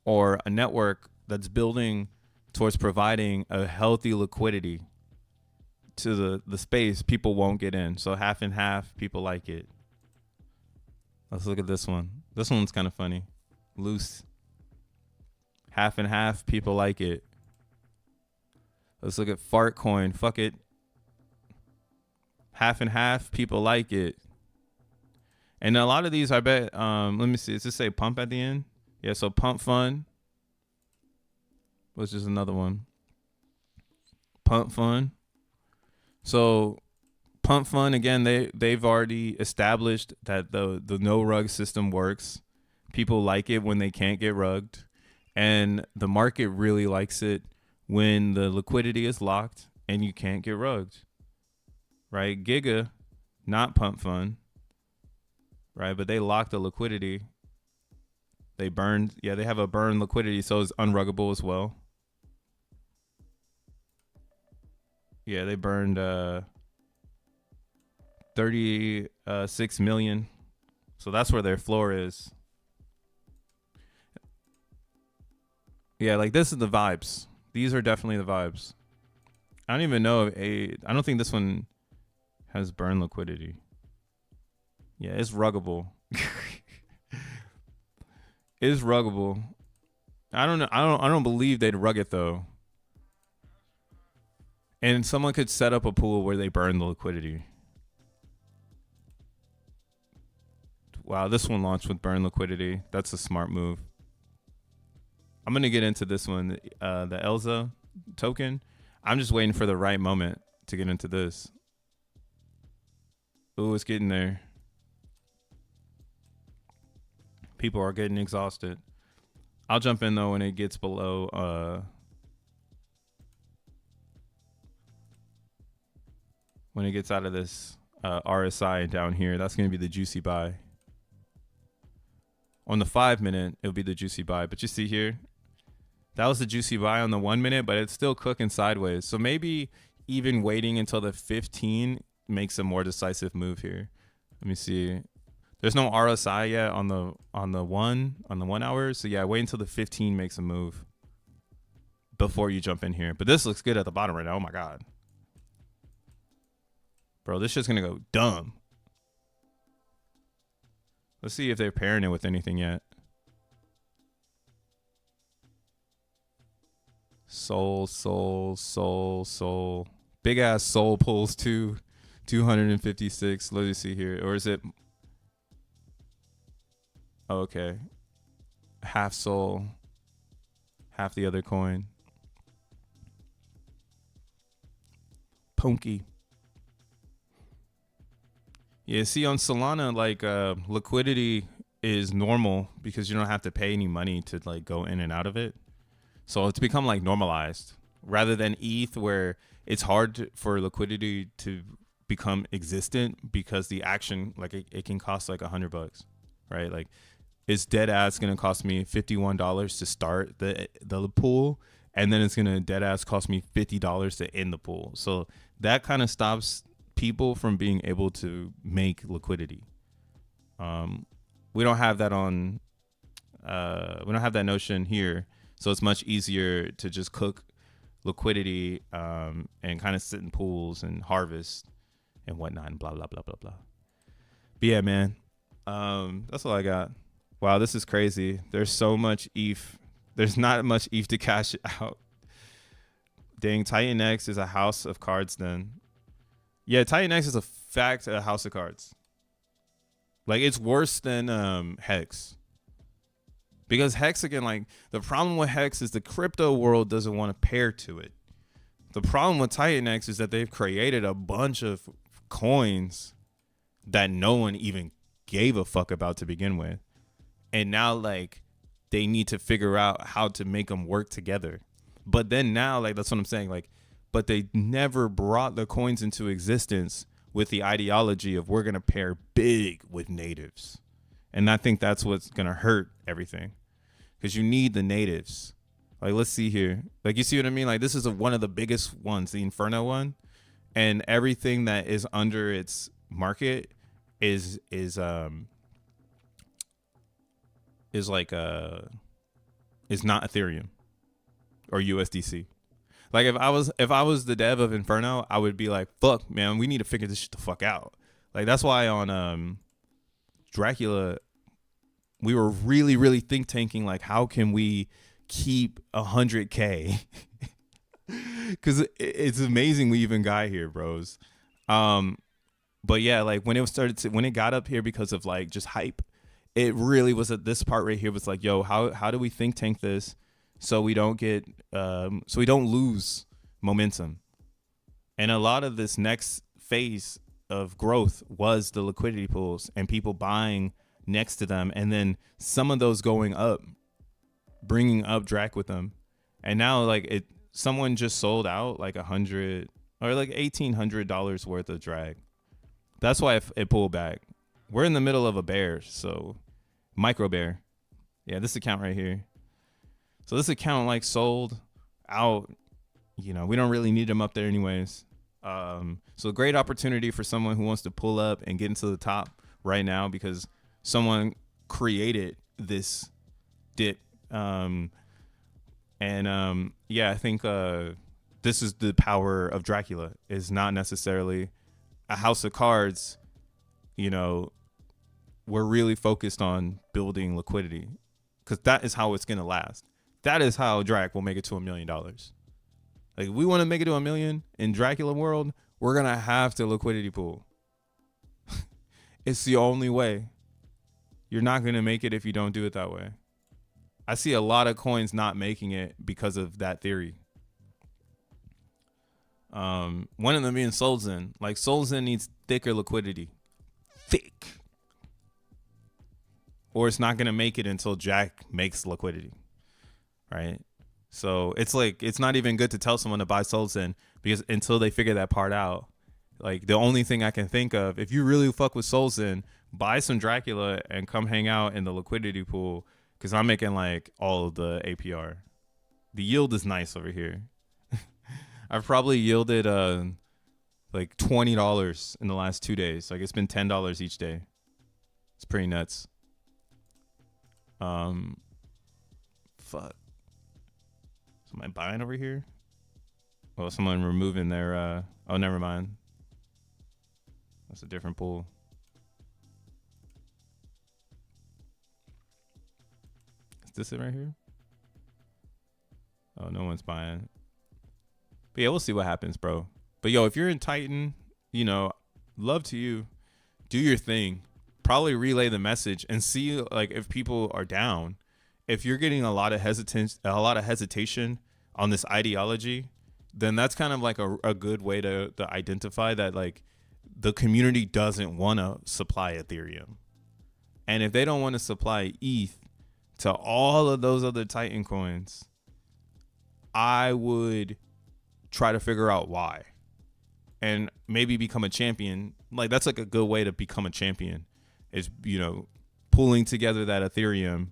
or a network that's building towards providing a healthy liquidity to the space, people won't get in. So half and half, people like it. Let's look at this one. This one's kind of funny. Loose. Half and half, people like it. Let's look at fart coin. Fuck it. Half and half, people like it. And a lot of these, I bet, let me see. Does this say pump at the end? Yeah, so pump fun. Which is another one. Pump fun. So pump fun, again, they've already established that the no rug system works. People like it when they can't get rugged. And the market really likes it when the liquidity is locked and you can't get rugged. Right? Giga, not pump fun. Right, but they lock the liquidity. They burned. Yeah, they have a burn liquidity, so it's unruggable as well. Yeah, they burned 36 million. So that's where their floor is. Yeah, this is the vibes. These are definitely the vibes. I don't even know I don't think this one has burn liquidity. Yeah, it's ruggable. It's ruggable. I don't know. I don't believe they'd rug it though. And someone could set up a pool where they burn the liquidity. Wow, this one launched with burn liquidity. That's a smart move. I'm gonna get into this one, the Elza token. I'm just waiting for the right moment to get into this. Ooh, it's getting there. People are getting exhausted. I'll jump in though when it gets below when it gets out of this RSI down here. That's going to be the juicy buy. On the 5 minute, it'll be the juicy buy. But you see here, that was the juicy buy on the 1 minute, but it's still cooking sideways. So maybe even waiting until the 15 makes a more decisive move here. Let me see. There's no RSI yet on the 1 hour. So yeah, wait until the 15 makes a move before you jump in here. But this looks good at the bottom right now. Oh my God. Bro, this shit's gonna go dumb. Let's see if they're pairing it with anything yet. Sol. Big ass Sol pulls 256. Let me see here. Or is it? Oh, okay. Half Sol. Half the other coin. Punky. Yeah, see on Solana, like liquidity is normal because you don't have to pay any money to like go in and out of it. So it's become like normalized rather than ETH where it's hard for liquidity to become existent because the action, like it can cost like $100, right? Like it's dead ass going to cost me $51 to start the pool. And then it's going to dead ass cost me $50 to end the pool. So that kind of stops people from being able to make liquidity. We don't have that on, we don't have that notion here. So it's much easier to just cook liquidity and kind of sit in pools and harvest and whatnot and blah, blah, blah, blah, blah. But yeah, man, that's all I got. Wow, this is crazy. There's so much ETH. There's not much ETH to cash out. Dang, Titan X is a house of cards then. Yeah, Titan X is a fact a house of cards. Like it's worse than Hex. Because Hex, again, like the problem with Hex is the crypto world doesn't want to pair to it. The problem with Titan X is that they've created a bunch of coins that no one even gave a fuck about to begin with. And now like they need to figure out how to make them work together. But then now, like that's what I'm saying, like, but they never brought the coins into existence with the ideology of we're going to pair big with natives. And I think that's what's going to hurt everything. Because you need the natives. Like, let's see here. Like, you see what I mean? Like, this is one of the biggest ones, the Inferno one. And everything that is under its market is not Ethereum or USDC. Like if I was the dev of Inferno, I would be like, fuck, man, we need to figure this shit the fuck out. Like that's why on Dracula, we were really, really think tanking like how can we keep 100K? Because it's amazing we even got here, bros. But yeah, like when it got up here because of like just hype, it really was at this part right here was like, yo, how do we think tank this so we don't get so we don't lose momentum? And a lot of this next phase of growth was the liquidity pools and people buying next to them, and then some of those going up, bringing up Drac with them. And now like someone just sold out like $100 or like $1,800 worth of drag. That's why it pulled back. We're in the middle of a bear, so micro bear. Yeah, this account right here. So this account like sold out. You know, we don't really need them up there anyways. So great opportunity for someone who wants to pull up and get into the top right now because someone created this dip. Yeah, I think this is the power of Dracula. Is not necessarily a house of cards. You know, we're really focused on building liquidity because that is how it's going to last. That is how Drac will make it to $1 million. Like if we want to make it to $1 million in Dracula world, we're going to have to liquidity pool. It's the only way. You're not going to make it if you don't do it that way. I see a lot of coins not making it because of that theory. One of them being solXEN. Like solXEN needs thicker liquidity. Thick. or it's not going to make it until Jack makes liquidity, right? So it's like, it's not even good to tell someone to buy solXEN because until they figure that part out, like the only thing I can think of, if you really fuck with solXEN, buy some Dracula and come hang out in the liquidity pool because I'm making like all of the APR. The yield is nice over here. I've probably yielded like $20 in the last 2 days. Like it's been $10 each day. It's pretty nuts. Fuck. Am I buying over here? Oh, someone removing their oh, never mind. That's a different pool. Is this it right here? Oh, no one's buying. But yeah, we'll see what happens, bro. But yo, if you're in Titan, you know, love to you. Do your thing. Probably relay the message and see like if people are down. If you're getting a lot of hesitation on this ideology, then that's kind of like a good way to identify that like the community doesn't want to supply Ethereum. And if they don't want to supply ETH to all of those other Titan coins, I would try to figure out why and maybe become a champion. Like that's like a good way to become a champion is, you know, pulling together that Ethereum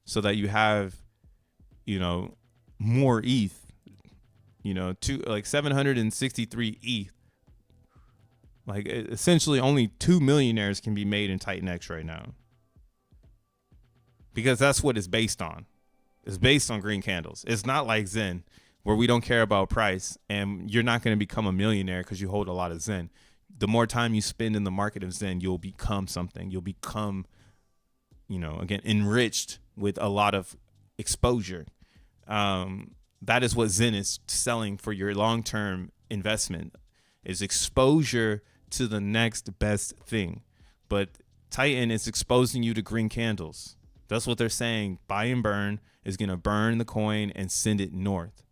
so that you have, you know, more ETH, you know, like 763 ETH. Like essentially only 2 millionaires can be made in Titan X right now because that's what it's based on. It's based on green candles. It's not like Zen where we don't care about price and you're not going to become a millionaire because you hold a lot of Zen. The more time you spend in the market of Zen, you'll become something. You'll become, you know, again, enriched with a lot of exposure. That is what Zen is selling for your long-term investment is exposure to the next best thing. But Titan is exposing you to green candles. That's what they're saying. Buy and burn is going to burn the coin and send it north.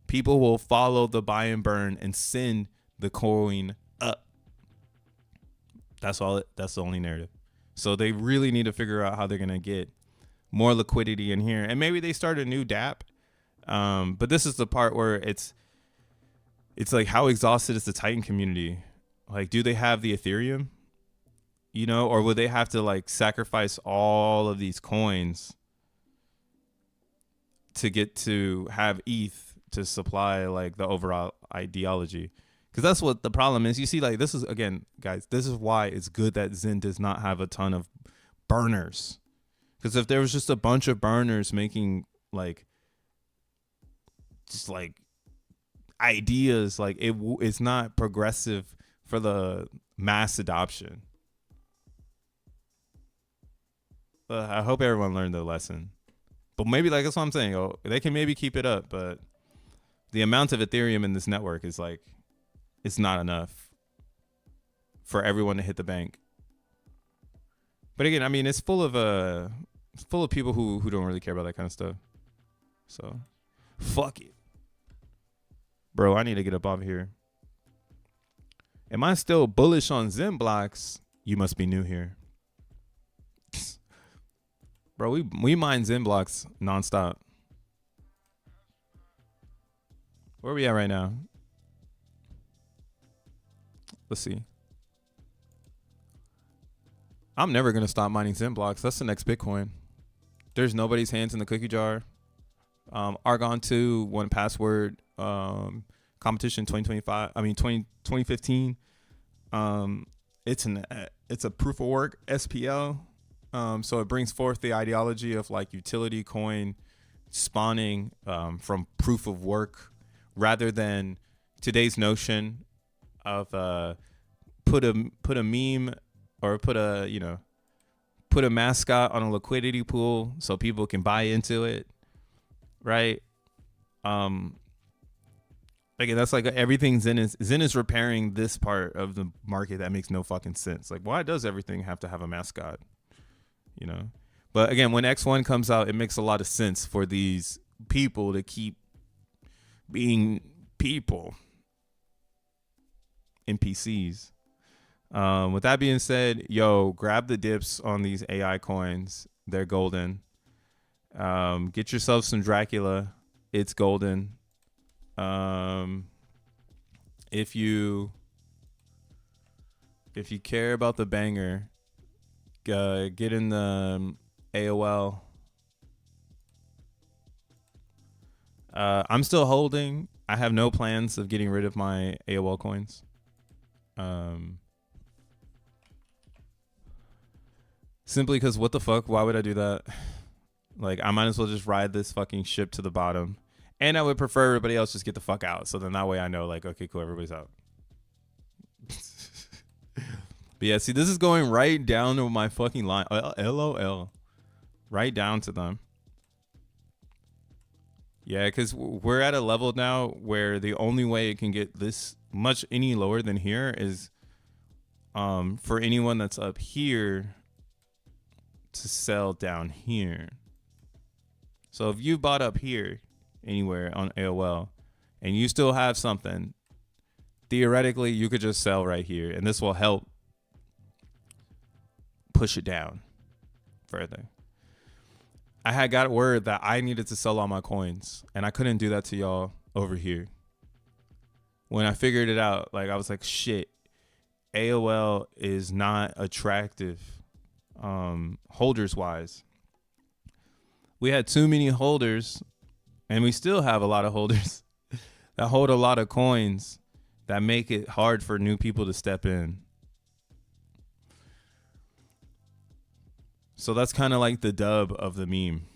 People will follow the buy and burn and send the coin up. That's all. That's the only narrative. So they really need to figure out how they're going to get more liquidity in here. And maybe they start a new DApp. But this is the part where it's like, how exhausted is the Titan community? Like, do they have the Ethereum? You know, or would they have to like sacrifice all of these coins to get to have ETH to supply like the overall ideology? Because that's what the problem is. You see, like this is, again, guys, this is why it's good that Zen does not have a ton of burners. Because if there was just a bunch of burners making like just like ideas, like it's not progressive for the mass adoption. I hope everyone learned the lesson. But maybe, like, that's what I'm saying. Oh, they can maybe keep it up, but the amount of Ethereum in this network is like, it's not enough for everyone to hit the bank. But again, I mean, it's full of people who don't really care about that kind of stuff. So, fuck it, bro. I need to get up off here. Am I still bullish on XENblocks? You must be new here. Bro, we mine XENblocks nonstop. Where are we at right now? Let's see. I'm never going to stop mining XENblocks. That's the next Bitcoin. There's nobody's hands in the cookie jar. Argon 2, 1Password, competition 2025. I mean, 2015. It's a proof of work SPL. So it brings forth the ideology of like utility coin spawning from proof of work rather than today's notion of put a meme or put a mascot on a liquidity pool so people can buy into it, right? Again, that's like everything Zen is repairing this part of the market that makes no fucking sense. Like, why does everything have to have a mascot? You know, but again, when X1 comes out, it makes a lot of sense for these people to keep being people, NPCs. With that being said, yo, grab the dips on these AI coins. They're golden. Get yourself some Dracula. It's golden. If you care about the banger, get in the AOL. I'm still holding. I have no plans of getting rid of my AOL coins. Simply because what the fuck? Why would I do that? Like, I might as well just ride this fucking ship to the bottom. And I would prefer everybody else just get the fuck out. So then that way I know, like, okay, cool, everybody's out. But yeah, see, this is going right down to my fucking line. LOL. Right down to them. Yeah, because we're at a level now where the only way it can get this much any lower than here is for anyone that's up here to sell down here. So if you bought up here anywhere on AOL and you still have something, theoretically you could just sell right here, and this will help push it down further. I had got word that I needed to sell all my coins, and I couldn't do that to y'all over here. When I figured it out, like, I was like, shit, AOL is not attractive holders wise. We had too many holders, and we still have a lot of holders that hold a lot of coins that make it hard for new people to step in. So that's kind of like the dub of the meme,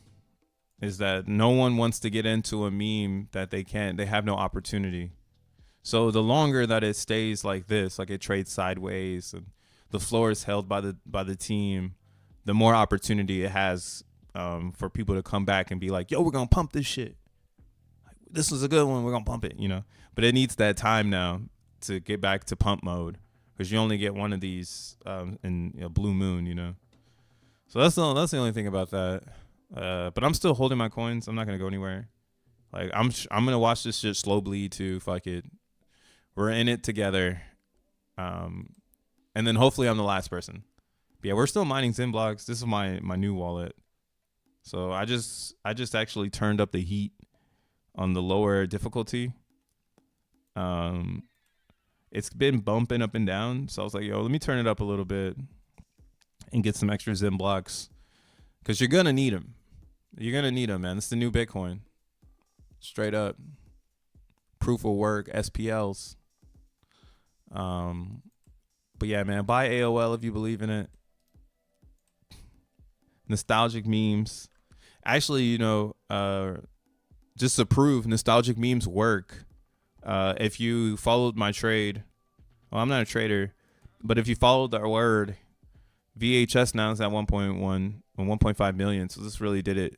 is that no one wants to get into a meme that they have no opportunity. So the longer that it stays like this, like it trades sideways and the floor is held by the team, the more opportunity it has for people to come back and be like, yo, we're going to pump this shit. This was a good one. We're going to pump it, you know. But it needs that time now to get back to pump mode, because you only get one of these in a blue moon, you know. So that's the only thing about that. But I'm still holding my coins. I'm not going to go anywhere. Like, I'm going to watch this shit slow bleed too. Fuck it. We're in it together. And then hopefully I'm the last person. But yeah, we're still mining XENblocks. This is my new wallet. So I just actually turned up the heat on the lower difficulty. It's been bumping up and down. So I was like, yo, let me turn it up a little bit and get some extra XENblocks, because you're going to need them. You're going to need them, man. It's the new Bitcoin. Straight up. Proof of work, SPLs. But yeah, man, buy AOL if you believe in it. Nostalgic memes. Actually, you know, just to prove nostalgic memes work, if you followed my trade, well, I'm not a trader, but if you followed our word, VHS now is at 1.5 million. So this really did it.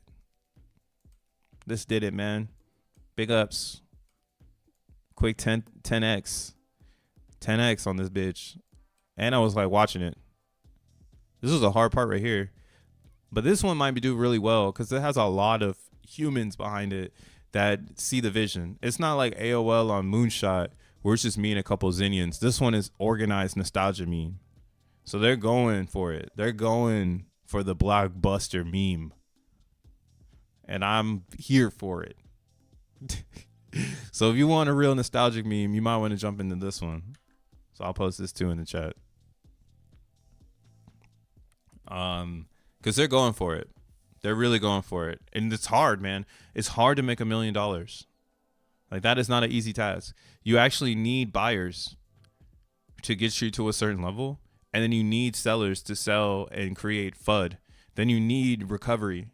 This did it, man. Big ups. Quick 10x on this bitch. And I was like watching it. This was a hard part right here. But this one might do really well because it has a lot of humans behind it that see the vision. It's not like AOL on Moonshot where it's just me and a couple Zenians. This one is organized nostalgia meme. So they're going for it. They're going for the blockbuster meme. And I'm here for it. So if you want a real nostalgic meme, you might want to jump into this one. So I'll post this too in the chat. Because they're going for it. They're really going for it. And it's hard, man. It's hard to make $1 million. Like, that is not an easy task. You actually need buyers to get you to a certain level. And then you need sellers to sell and create FUD. Then you need recovery.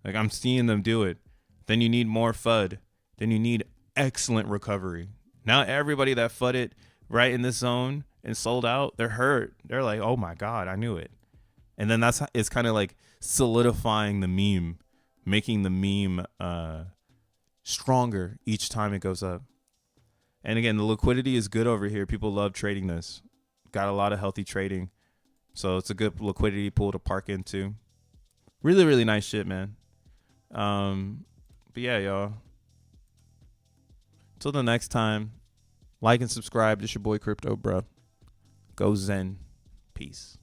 Like, I'm seeing them do it. Then you need more FUD. Then you need excellent recovery. Now everybody that FUD'd right in this zone and sold out, they're hurt. They're like, oh my God, I knew it. And then it's kind of like solidifying the meme, making the meme stronger each time it goes up. And again, the liquidity is good over here. People love trading this. Got a lot of healthy trading. So it's a good liquidity pool to park into. Really, really nice shit, man. But yeah, y'all. Till the next time, like and subscribe. This your boy Crypto, bro. Go Zen. Peace.